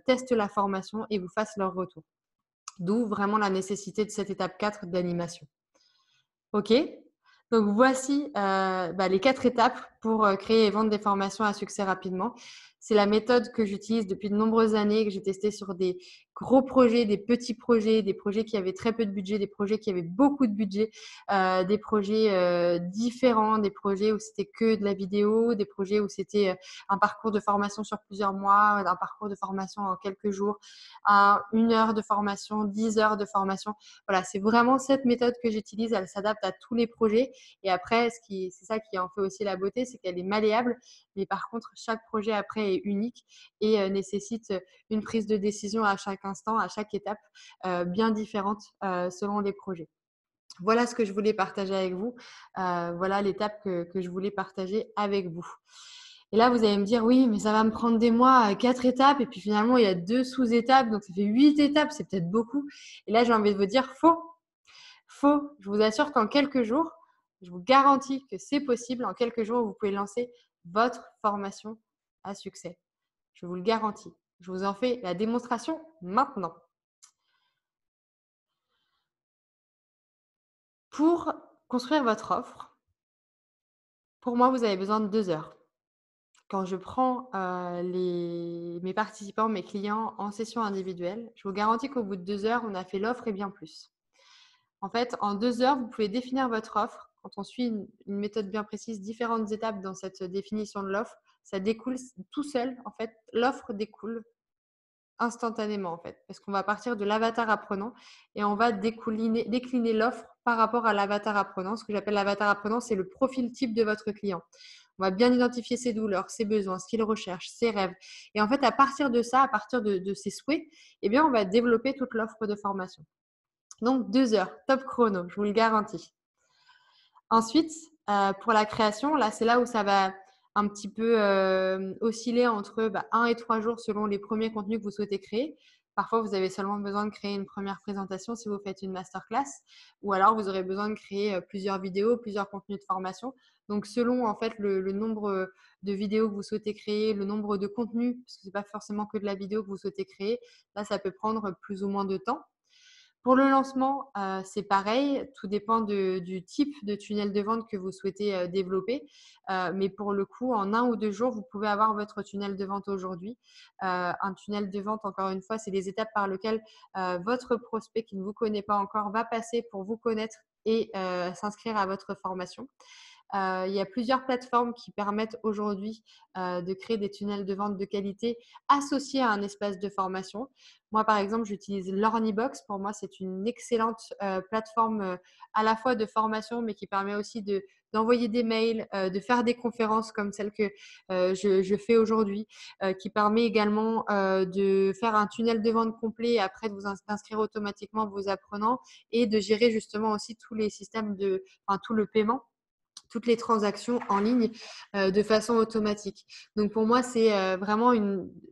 testent la formation et vous fassent leur retour. D'où vraiment la nécessité de cette étape 4 d'animation. OK. Donc, voici les 4 étapes pour créer et vendre des formations à succès rapidement. C'est la méthode que j'utilise depuis de nombreuses années, que j'ai testée sur des gros projets, des petits projets, des projets qui avaient très peu de budget, des projets qui avaient beaucoup de budget, des projets différents, des projets où c'était que de la vidéo, des projets où c'était un parcours de formation sur plusieurs mois, un parcours de formation en quelques jours, 1 heure de formation, 10 heures de formation. Voilà, c'est vraiment cette méthode que j'utilise. Elle s'adapte à tous les projets. Et après, c'est ça qui en fait aussi la beauté, c'est qu'elle est malléable. Mais par contre, chaque projet après est unique et nécessite une prise de décision à chaque instant, à chaque étape, bien différente selon les projets. Voilà ce que je voulais partager avec vous. Voilà l'étape que je voulais partager avec vous. Et là, vous allez me dire, oui, mais ça va me prendre des mois, 4 étapes, et puis finalement, il y a 2 sous-étapes, donc ça fait 8 étapes, c'est peut-être beaucoup. Et là, j'ai envie de vous dire, faux. Faux. Je vous assure qu'en quelques jours, je vous garantis que c'est possible. En quelques jours, vous pouvez lancer votre formation à succès. Je vous le garantis. Je vous en fais la démonstration maintenant. Pour construire votre offre, pour moi, vous avez besoin de 2 heures. Quand je prends mes participants, mes clients en session individuelle, je vous garantis qu'au bout de 2 heures, on a fait l'offre et bien plus. En fait, en 2 heures, vous pouvez définir votre offre. Quand on suit une méthode bien précise, différentes étapes dans cette définition de l'offre, ça découle tout seul. En fait, l'offre découle instantanément, en fait, parce qu'on va partir de l'avatar apprenant et on va décliner l'offre par rapport à l'avatar apprenant. Ce que j'appelle l'avatar apprenant, c'est le profil type de votre client. On va bien identifier ses douleurs, ses besoins, ce qu'il recherche, ses rêves. Et en fait, à partir de ça, à partir de ses souhaits, eh bien, on va développer toute l'offre de formation. Donc, 2 heures, top chrono, je vous le garantis. Ensuite, pour la création, là, c'est là où ça va un petit peu osciller entre 1 et 3 jours selon les premiers contenus que vous souhaitez créer. Parfois, vous avez seulement besoin de créer une première présentation si vous faites une masterclass, ou alors vous aurez besoin de créer plusieurs vidéos, plusieurs contenus de formation. Donc, selon en fait le nombre de vidéos que vous souhaitez créer, le nombre de contenus, parce que ce n'est pas forcément que de la vidéo que vous souhaitez créer, là, ça peut prendre plus ou moins de temps. Pour le lancement, c'est pareil, tout dépend du type de tunnel de vente que vous souhaitez développer. Mais pour le coup, en 1 ou 2 jours, vous pouvez avoir votre tunnel de vente aujourd'hui. Un tunnel de vente, encore une fois, c'est les étapes par lesquelles votre prospect qui ne vous connaît pas encore va passer pour vous connaître et s'inscrire à votre formation. Il y a plusieurs plateformes qui permettent aujourd'hui de créer des tunnels de vente de qualité associés à un espace de formation. Moi, par exemple, j'utilise Learnybox. Pour moi, c'est une excellente plateforme à la fois de formation, mais qui permet aussi d'envoyer des mails, de faire des conférences comme celle que je fais aujourd'hui, qui permet également de faire un tunnel de vente complet et après de vous inscrire automatiquement vos apprenants et de gérer justement aussi tous les systèmes enfin, tout le paiement, toutes les transactions en ligne de façon automatique. Donc pour moi, c'est vraiment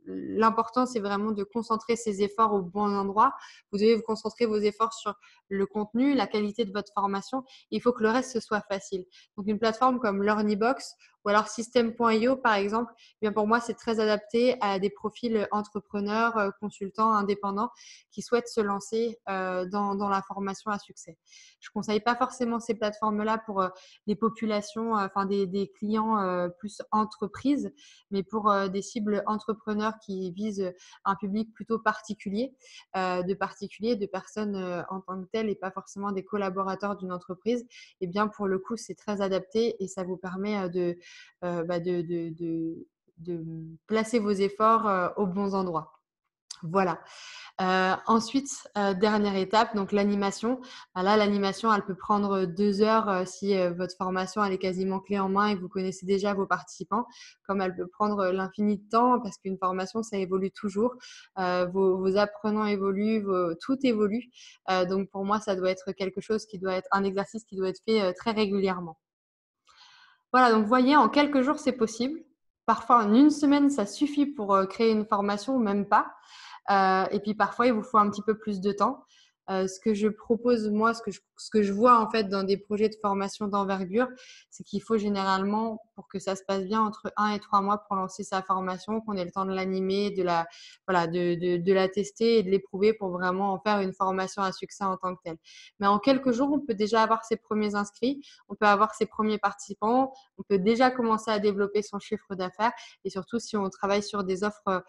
l'important, c'est vraiment de concentrer ses efforts au bon endroit. Vous devez vous concentrer vos efforts sur le contenu, la qualité de votre formation. Il faut que le reste, ce soit facile. Donc une plateforme comme Learnybox ou alors System.io, par exemple, eh bien pour moi, c'est très adapté à des profils entrepreneurs, consultants, indépendants qui souhaitent se lancer dans la formation à succès. Je ne conseille pas forcément ces plateformes-là pour des populations, enfin des clients plus entreprises, mais pour des cibles entrepreneurs qui visent un public plutôt particulier, de personnes en tant que telles et pas forcément des collaborateurs d'une entreprise, et bien pour le coup, c'est très adapté et ça vous permet de placer vos efforts aux bons endroits. Voilà. Ensuite, dernière étape, donc l'animation. Là, l'animation, elle peut prendre 2 heures si votre formation elle est quasiment clé en main et que vous connaissez déjà vos participants, comme elle peut prendre l'infini de temps parce qu'une formation, ça évolue toujours. Vos apprenants évoluent, tout évolue. Donc pour moi, ça doit être quelque chose qui doit être un exercice qui doit être fait très régulièrement. Voilà, donc vous voyez, en quelques jours, c'est possible. Parfois, en 1 semaine, ça suffit pour créer une formation ou même pas. Et puis parfois, il vous faut un petit peu plus de temps. Ce que je propose, moi, ce que je vois en fait dans des projets de formation d'envergure, c'est qu'il faut généralement, pour que ça se passe bien, entre 1 et 3 mois pour lancer sa formation, qu'on ait le temps de l'animer, voilà, de la tester et de l'éprouver pour vraiment en faire une formation à succès en tant que telle. Mais en quelques jours, on peut déjà avoir ses premiers inscrits, on peut avoir ses premiers participants, on peut déjà commencer à développer son chiffre d'affaires et surtout si on travaille sur des offres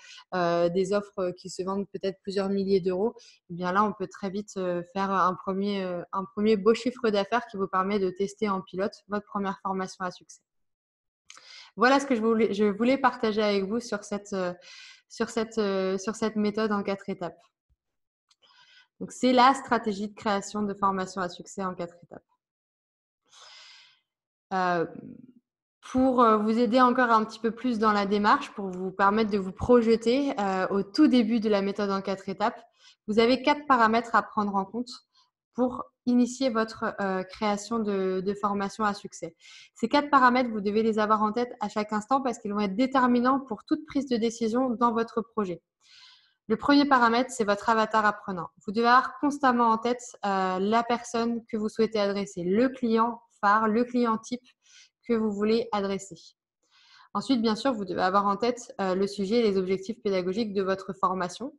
qui se vendent peut-être plusieurs milliers d'euros, eh bien là, on peut très vite faire un premier beau chiffre d'affaires qui vous permet de tester en pilote votre première formation à succès. Voilà ce que je voulais partager avec vous sur cette méthode en 4 étapes. Donc, c'est la stratégie de création de formation à succès en 4 étapes. Pour vous aider encore un petit peu plus dans la démarche, pour vous permettre de vous projeter au tout début de la méthode en 4 étapes, vous avez 4 paramètres à prendre en compte pour initier votre création de formation à succès. Ces 4 paramètres, vous devez les avoir en tête à chaque instant parce qu'ils vont être déterminants pour toute prise de décision dans votre projet. Le premier paramètre, c'est votre avatar apprenant. Vous devez avoir constamment en tête la personne que vous souhaitez adresser, le client phare, le client type que vous voulez adresser. Ensuite, bien sûr, vous devez avoir en tête le sujet et les objectifs pédagogiques de votre formation.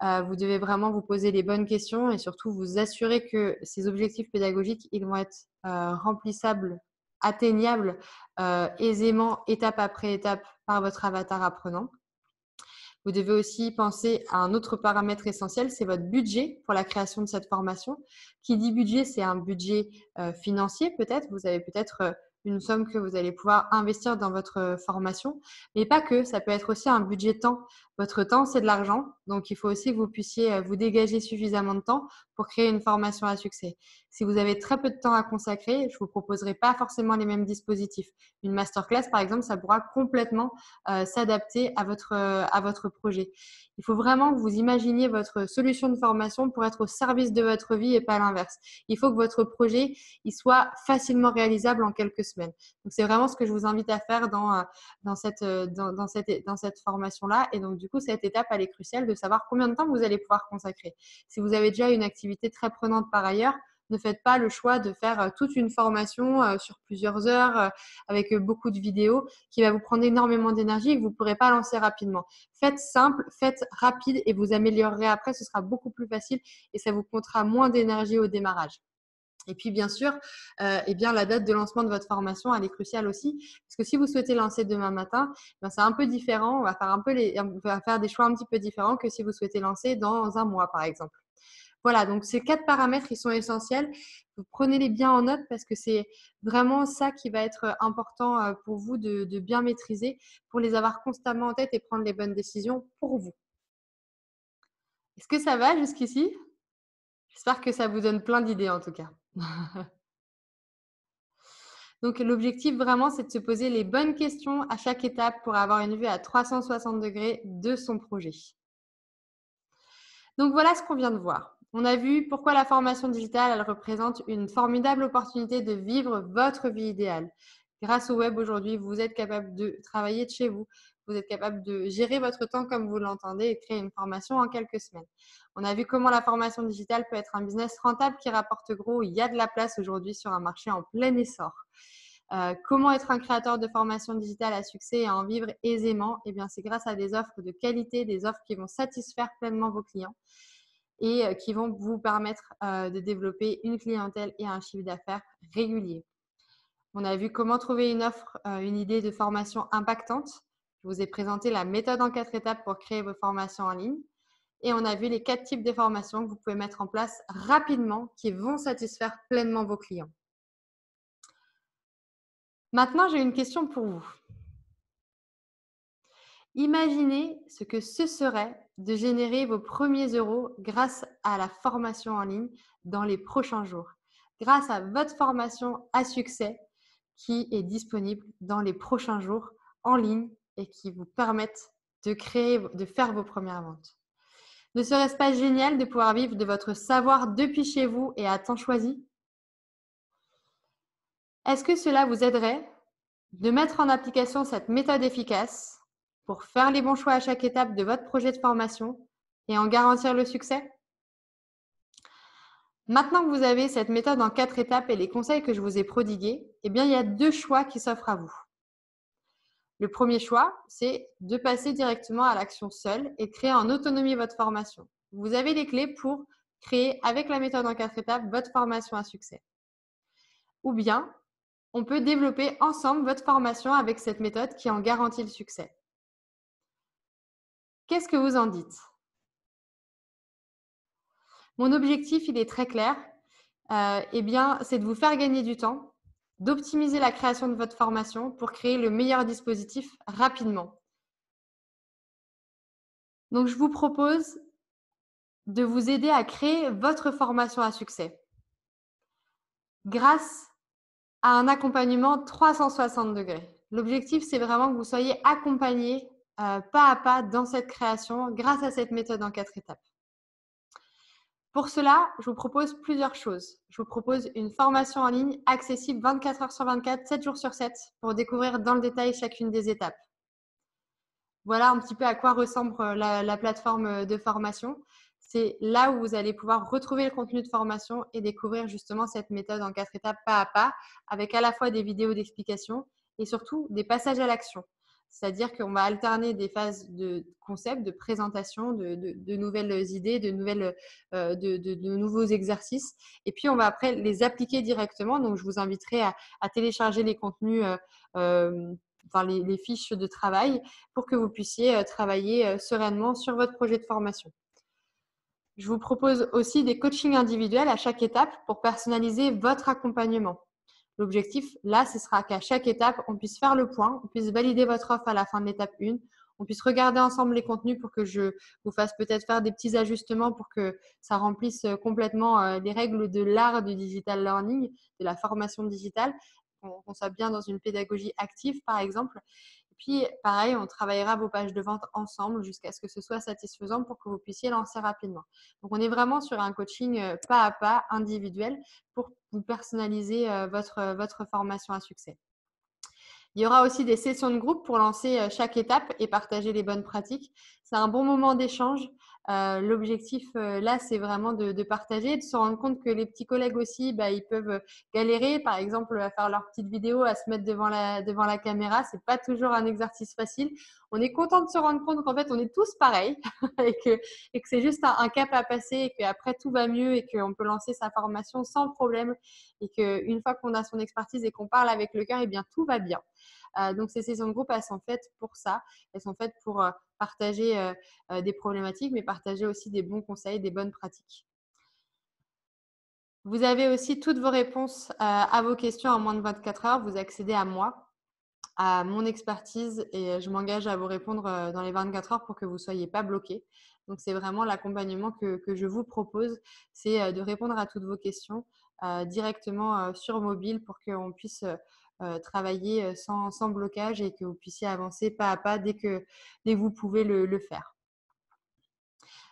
Vous devez vraiment vous poser les bonnes questions et surtout vous assurer que ces objectifs pédagogiques, ils vont être remplissables, atteignables aisément, étape après étape, par votre avatar apprenant. Vous devez aussi penser à un autre paramètre essentiel, c'est votre budget pour la création de cette formation. Qui dit budget, c'est un budget financier peut-être. Vous avez peut-être une somme que vous allez pouvoir investir dans votre formation, mais pas que. Ça peut être aussi un budget temps. Votre temps, c'est de l'argent, donc il faut aussi que vous puissiez vous dégager suffisamment de temps pour créer une formation à succès. Si vous avez très peu de temps à consacrer, je ne vous proposerai pas forcément les mêmes dispositifs. Une masterclass, par exemple, ça pourra complètement s'adapter à votre projet. Il faut vraiment que vous imaginiez votre solution de formation pour être au service de votre vie et pas l'inverse. Il faut que votre projet il soit facilement réalisable en quelques semaines. Donc, c'est vraiment ce que je vous invite à faire dans cette formation-là. Et donc, du coup, cette étape, elle est cruciale de savoir combien de temps vous allez pouvoir consacrer. Si vous avez déjà une activité très prenante par ailleurs, Ne faites pas le choix de faire toute une formation sur plusieurs heures avec beaucoup de vidéos qui va vous prendre énormément d'énergie et que vous ne pourrez pas lancer rapidement. Faites simple, faites rapide et vous améliorerez après. Ce sera beaucoup plus facile et ça vous comptera moins d'énergie au démarrage. Et puis, bien sûr, la date de lancement de votre formation, elle est cruciale aussi. Parce que si vous souhaitez lancer demain matin, c'est un peu différent. On va faire des choix un petit peu différents que si vous souhaitez lancer dans un mois, par exemple. Voilà, donc ces 4 paramètres, ils sont essentiels. Vous prenez-les bien en note parce que c'est vraiment ça qui va être important pour vous de bien maîtriser, pour les avoir constamment en tête et prendre les bonnes décisions pour vous. Est-ce que ça va jusqu'ici? J'espère que ça vous donne plein d'idées en tout cas. Donc, l'objectif vraiment, c'est de se poser les bonnes questions à chaque étape pour avoir une vue à 360 degrés de son projet. Donc, voilà ce qu'on vient de voir. On a vu pourquoi la formation digitale, elle représente une formidable opportunité de vivre votre vie idéale. Grâce au web aujourd'hui, vous êtes capable de travailler de chez vous. Vous êtes capable de gérer votre temps comme vous l'entendez et créer une formation en quelques semaines. On a vu comment la formation digitale peut être un business rentable qui rapporte gros. Il y a de la place aujourd'hui sur un marché en plein essor. Comment être un créateur de formation digitale à succès et en vivre aisément? Eh bien, c'est grâce à des offres de qualité, des offres qui vont satisfaire pleinement vos clients et qui vont vous permettre de développer une clientèle et un chiffre d'affaires régulier. On a vu comment trouver une offre, une idée de formation impactante. Je vous ai présenté la méthode en 4 étapes pour créer vos formations en ligne. Et on a vu les 4 types de formations que vous pouvez mettre en place rapidement qui vont satisfaire pleinement vos clients. Maintenant, j'ai une question pour vous. Imaginez ce que ce serait de générer vos premiers euros grâce à la formation en ligne dans les prochains jours, grâce à votre formation à succès qui est disponible dans les prochains jours en ligne et qui vous permettent de faire vos premières ventes. Ne serait-ce pas génial de pouvoir vivre de votre savoir depuis chez vous et à temps choisi? Est-ce que cela vous aiderait de mettre en application cette méthode efficace pour faire les bons choix à chaque étape de votre projet de formation et en garantir le succès? Maintenant que vous avez cette méthode en 4 étapes et les conseils que je vous ai prodigués, eh bien, il y a 2 choix qui s'offrent à vous. Le premier choix, c'est de passer directement à l'action seule et de créer en autonomie votre formation. Vous avez les clés pour créer avec la méthode en 4 étapes votre formation à succès. Ou bien, on peut développer ensemble votre formation avec cette méthode qui en garantit le succès. Qu'est-ce que vous en dites? Mon objectif, il est très clair. C'est de vous faire gagner du temps, d'optimiser la création de votre formation pour créer le meilleur dispositif rapidement. Donc, je vous propose de vous aider à créer votre formation à succès grâce à un accompagnement 360 degrés. L'objectif, c'est vraiment que vous soyez accompagné pas à pas dans cette création grâce à cette méthode en 4 étapes. Pour cela, je vous propose plusieurs choses. Je vous propose une formation en ligne accessible 24 heures sur 24, 7 jours sur 7 pour découvrir dans le détail chacune des étapes. Voilà un petit peu à quoi ressemble la plateforme de formation. C'est là où vous allez pouvoir retrouver le contenu de formation et découvrir justement cette méthode en 4 étapes pas à pas avec à la fois des vidéos d'explication et surtout des passages à l'action. C'est-à-dire qu'on va alterner des phases de concept, de présentation, de nouvelles idées, de nouveaux exercices. Et puis, on va après les appliquer directement. Donc, je vous inviterai à télécharger les contenus, les fiches de travail pour que vous puissiez travailler sereinement sur votre projet de formation. Je vous propose aussi des coachings individuels à chaque étape pour personnaliser votre accompagnement. L'objectif, là, ce sera qu'à chaque étape, on puisse faire le point, on puisse valider votre offre à la fin de l'étape 1, on puisse regarder ensemble les contenus pour que je vous fasse peut-être faire des petits ajustements pour que ça remplisse complètement les règles de l'art du digital learning, de la formation digitale, qu'on soit bien dans une pédagogie active, par exemple. Et puis, pareil, on travaillera vos pages de vente ensemble jusqu'à ce que ce soit satisfaisant pour que vous puissiez lancer rapidement. Donc, on est vraiment sur un coaching pas à pas, individuel, pour vous personnaliser votre formation à succès. Il y aura aussi des sessions de groupe pour lancer chaque étape et partager les bonnes pratiques. C'est un bon moment d'échange L'objectif là, c'est vraiment de partager, de se rendre compte que les petits collègues aussi, ils peuvent galérer, par exemple, à faire leurs petites vidéos, à se mettre devant la caméra. C'est pas toujours un exercice facile. On est content de se rendre compte qu'en fait, on est tous pareils et que c'est juste un cap à passer et qu'après, tout va mieux et qu'on peut lancer sa formation sans problème et qu'une fois qu'on a son expertise et qu'on parle avec le cœur, eh bien, tout va bien. Donc, ces sessions de groupe, elles sont faites pour ça. Elles sont faites pour partager des problématiques, mais partager aussi des bons conseils, des bonnes pratiques. Vous avez aussi toutes vos réponses à vos questions en moins de 24 heures. Vous accédez à moi, à mon expertise et je m'engage à vous répondre dans les 24 heures pour que vous ne soyez pas bloqués. Donc, c'est vraiment l'accompagnement que je vous propose, c'est de répondre à toutes vos questions directement sur mobile pour qu'on puisse travailler sans blocage et que vous puissiez avancer pas à pas dès que vous pouvez le faire.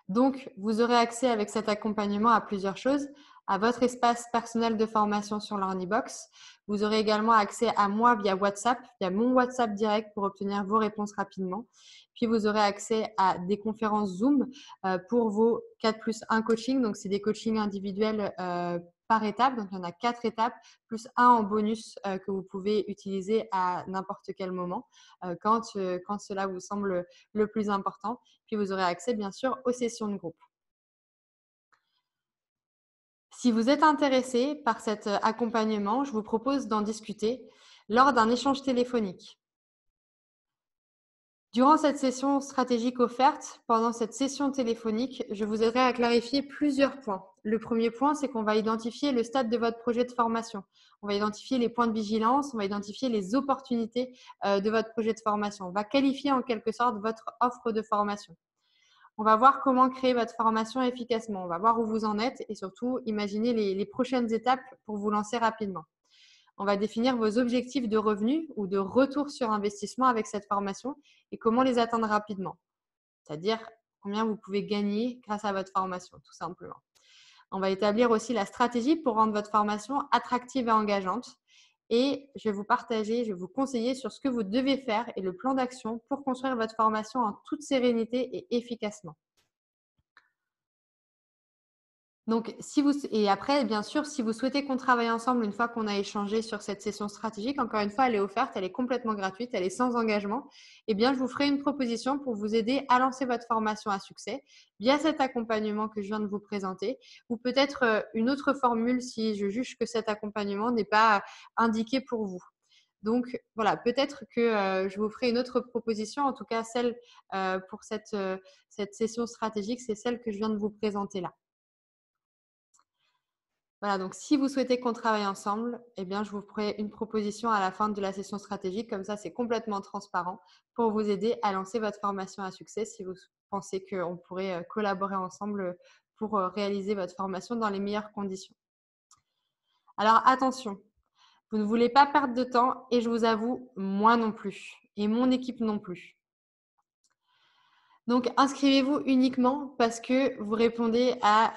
Donc, vous aurez accès avec cet accompagnement à plusieurs choses, à votre espace personnel de formation sur l'Ornibox. Vous aurez également accès à moi via WhatsApp, via mon WhatsApp direct pour obtenir vos réponses rapidement. Puis, vous aurez accès à des conférences Zoom pour vos 4+1 coaching. Donc, c'est des coachings individuels par étape. Donc, il y en a 4 étapes, plus un en bonus que vous pouvez utiliser à n'importe quel moment quand cela vous semble le plus important. Puis, vous aurez accès, bien sûr, aux sessions de groupe. Si vous êtes intéressé par cet accompagnement, je vous propose d'en discuter lors d'un échange téléphonique. Durant cette session stratégique offerte, pendant cette session téléphonique, je vous aiderai à clarifier plusieurs points. Le premier point, c'est qu'on va identifier le stade de votre projet de formation. On va identifier les points de vigilance, on va identifier les opportunités de votre projet de formation. On va qualifier en quelque sorte votre offre de formation. On va voir comment créer votre formation efficacement. On va voir où vous en êtes et surtout imaginer les prochaines étapes pour vous lancer rapidement. On va définir vos objectifs de revenus ou de retour sur investissement avec cette formation et comment les atteindre rapidement. C'est-à-dire combien vous pouvez gagner grâce à votre formation, tout simplement. On va établir aussi la stratégie pour rendre votre formation attractive et engageante. Et je vais vous partager, je vais vous conseiller sur ce que vous devez faire et le plan d'action pour construire votre formation en toute sérénité et efficacement. Donc, et après, bien sûr, si vous souhaitez qu'on travaille ensemble une fois qu'on a échangé sur cette session stratégique, encore une fois, elle est offerte, elle est complètement gratuite, elle est sans engagement. Eh bien, je vous ferai une proposition pour vous aider à lancer votre formation à succès via cet accompagnement que je viens de vous présenter ou peut-être une autre formule si je juge que cet accompagnement n'est pas indiqué pour vous. Donc, voilà, peut-être que je vous ferai une autre proposition, en tout cas celle pour cette session stratégique, c'est celle que je viens de vous présenter là. Voilà, donc si vous souhaitez qu'on travaille ensemble, eh bien, je vous ferai une proposition à la fin de la session stratégique. Comme ça, c'est complètement transparent pour vous aider à lancer votre formation à succès si vous pensez qu'on pourrait collaborer ensemble pour réaliser votre formation dans les meilleures conditions. Alors, attention, vous ne voulez pas perdre de temps et je vous avoue, moi non plus et mon équipe non plus. Donc, inscrivez-vous uniquement parce que vous répondez à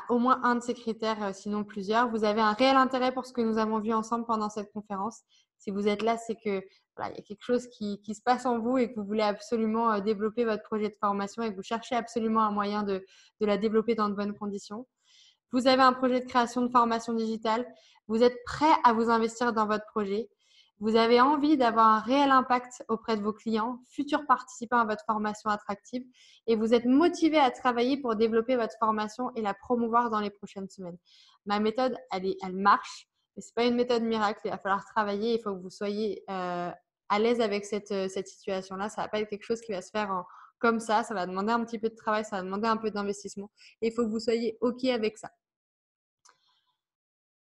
au moins un de ces critères, sinon plusieurs. Vous avez un réel intérêt pour ce que nous avons vu ensemble pendant cette conférence. Si vous êtes là, c'est que voilà, il y a quelque chose qui se passe en vous et que vous voulez absolument développer votre projet de formation et que vous cherchez absolument un moyen de la développer dans de bonnes conditions. Vous avez un projet de création de formation digitale. Vous êtes prêt à vous investir dans votre projet. Vous avez envie d'avoir un réel impact auprès de vos clients, futurs participants à votre formation attractive, et vous êtes motivé à travailler pour développer votre formation et la promouvoir dans les prochaines semaines. Ma méthode, elle marche, mais ce n'est pas une méthode miracle. Il va falloir travailler. Il faut que vous soyez à l'aise avec cette situation-là. Ça ne va pas être quelque chose qui va se faire comme ça. Ça va demander un petit peu de travail, ça va demander un peu d'investissement. Et il faut que vous soyez OK avec ça.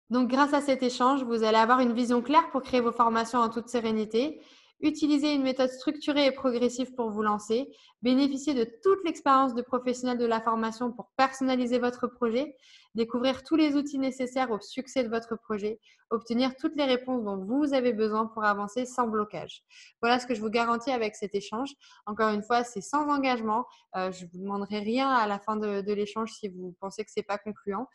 Donc, grâce à cet échange, vous allez avoir une vision claire pour créer vos formations en toute sérénité, utiliser une méthode structurée et progressive pour vous lancer, bénéficier de toute l'expérience de professionnel de la formation pour personnaliser votre projet, découvrir tous les outils nécessaires au succès de votre projet, obtenir toutes les réponses dont vous avez besoin pour avancer sans blocage. Voilà ce que je vous garantis avec cet échange. Encore une fois, c'est sans engagement. Je ne vous demanderai rien à la fin de l'échange si vous pensez que ce n'est pas concluant.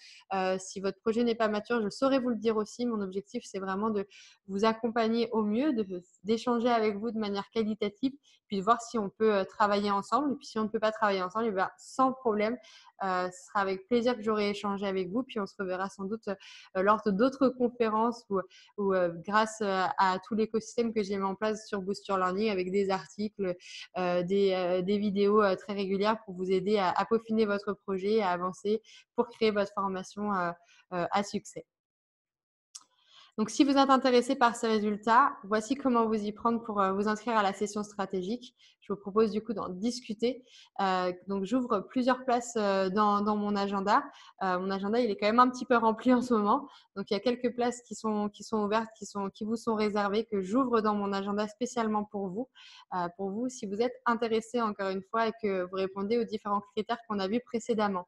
Si votre projet n'est pas mature, je saurais vous le dire aussi. Mon objectif, c'est vraiment de vous accompagner au mieux, d'échanger avec vous de manière qualitative, puis de voir si on peut travailler ensemble. Et puis si on ne peut pas travailler ensemble, eh bien, sans problème, ce sera avec plaisir que j'aurai échangé avec vous. Puis on se reverra sans doute lors d'autres conférences ou grâce à tout l'écosystème que j'ai mis en place sur Boost Your Learning avec des articles, des vidéos très régulières pour vous aider à peaufiner votre projet, à avancer pour créer votre formation à succès. Donc, si vous êtes intéressé par ces résultats, voici comment vous y prendre pour vous inscrire à la session stratégique. Je vous propose du coup d'en discuter. Donc, j'ouvre plusieurs places dans mon agenda. Mon agenda, il est quand même un petit peu rempli en ce moment. Donc, il y a quelques places qui sont ouvertes, qui vous sont réservées, que j'ouvre dans mon agenda spécialement pour vous. Si vous êtes intéressé, encore une fois, et que vous répondez aux différents critères qu'on a vus précédemment.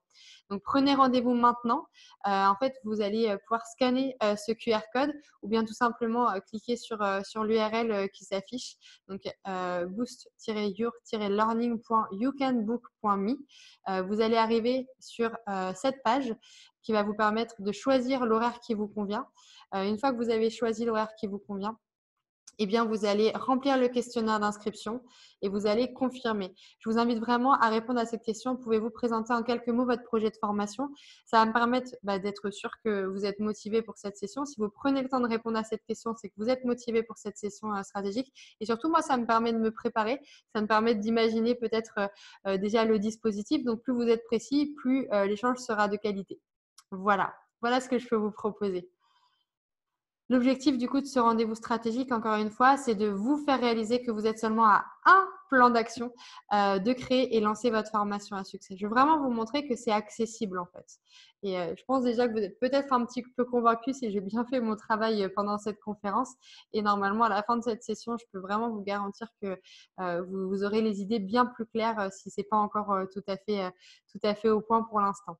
Donc, prenez rendez-vous maintenant. En fait, vous allez pouvoir scanner ce QR code ou bien tout simplement cliquer sur l'URL qui s'affiche. Donc, boost-your-learning.youcanbook.me. Vous allez arriver sur cette page qui va vous permettre de choisir l'horaire qui vous convient. Une fois que vous avez choisi l'horaire qui vous convient, eh bien, vous allez remplir le questionnaire d'inscription et vous allez confirmer. Je vous invite vraiment à répondre à cette question. Pouvez-vous présenter en quelques mots votre projet de formation? Ça va me permettre d'être sûr que vous êtes motivé pour cette session. Si vous prenez le temps de répondre à cette question, c'est que vous êtes motivé pour cette session stratégique. Et surtout, moi, ça me permet de me préparer. Ça me permet d'imaginer peut-être déjà le dispositif. Donc, plus vous êtes précis, plus l'échange sera de qualité. Voilà ce que je peux vous proposer. L'objectif du coup de ce rendez-vous stratégique, encore une fois, c'est de vous faire réaliser que vous êtes seulement à un plan d'action de créer et lancer votre formation à succès. Je veux vraiment vous montrer que c'est accessible en fait. Et je pense déjà que vous êtes peut-être un petit peu convaincu si j'ai bien fait mon travail pendant cette conférence. Et normalement, à la fin de cette session, je peux vraiment vous garantir que vous aurez les idées bien plus claires si ce n'est pas encore tout à fait au point pour l'instant.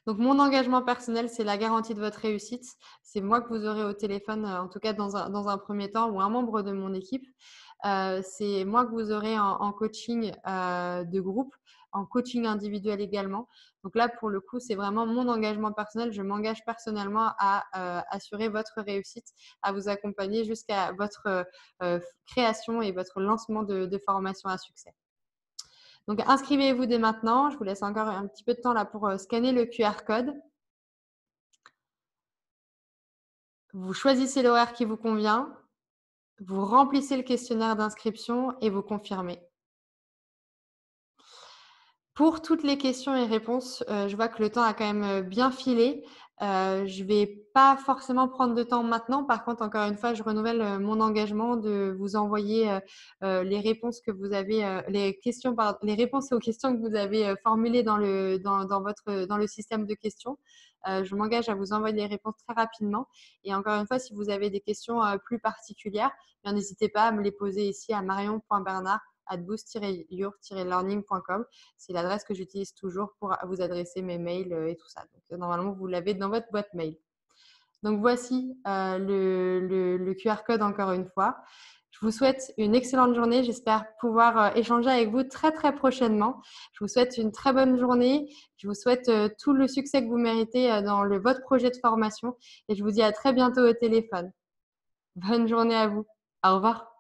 Donc, mon engagement personnel, c'est la garantie de votre réussite. C'est moi que vous aurez au téléphone, en tout cas dans un premier temps, ou un membre de mon équipe. C'est moi que vous aurez en coaching de groupe, en coaching individuel également. Donc là, pour le coup, c'est vraiment mon engagement personnel. Je m'engage personnellement à assurer votre réussite, à vous accompagner jusqu'à votre création et votre lancement de formation à succès. Donc, inscrivez-vous dès maintenant. Je vous laisse encore un petit peu de temps là pour scanner le QR code. Vous choisissez l'horaire qui vous convient. Vous remplissez le questionnaire d'inscription et vous confirmez. Pour toutes les questions et réponses, je vois que le temps a quand même bien filé. Je ne vais pas forcément prendre de temps maintenant. Par contre, encore une fois, je renouvelle mon engagement de vous envoyer les réponses que vous avez, les réponses aux questions que vous avez formulées dans le système de questions. Je m'engage à vous envoyer les réponses très rapidement. Et encore une fois, si vous avez des questions plus particulières, n'hésitez pas à me les poser ici à marion.bernard@boost-your-learning.com. C'est l'adresse que j'utilise toujours pour vous adresser mes mails et tout ça. Donc, normalement, vous l'avez dans votre boîte mail. Donc, voici le QR code encore une fois. Je vous souhaite une excellente journée. J'espère pouvoir échanger avec vous très, très prochainement. Je vous souhaite une très bonne journée. Je vous souhaite tout le succès que vous méritez dans votre projet de formation. Et je vous dis à très bientôt au téléphone. Bonne journée à vous. Au revoir.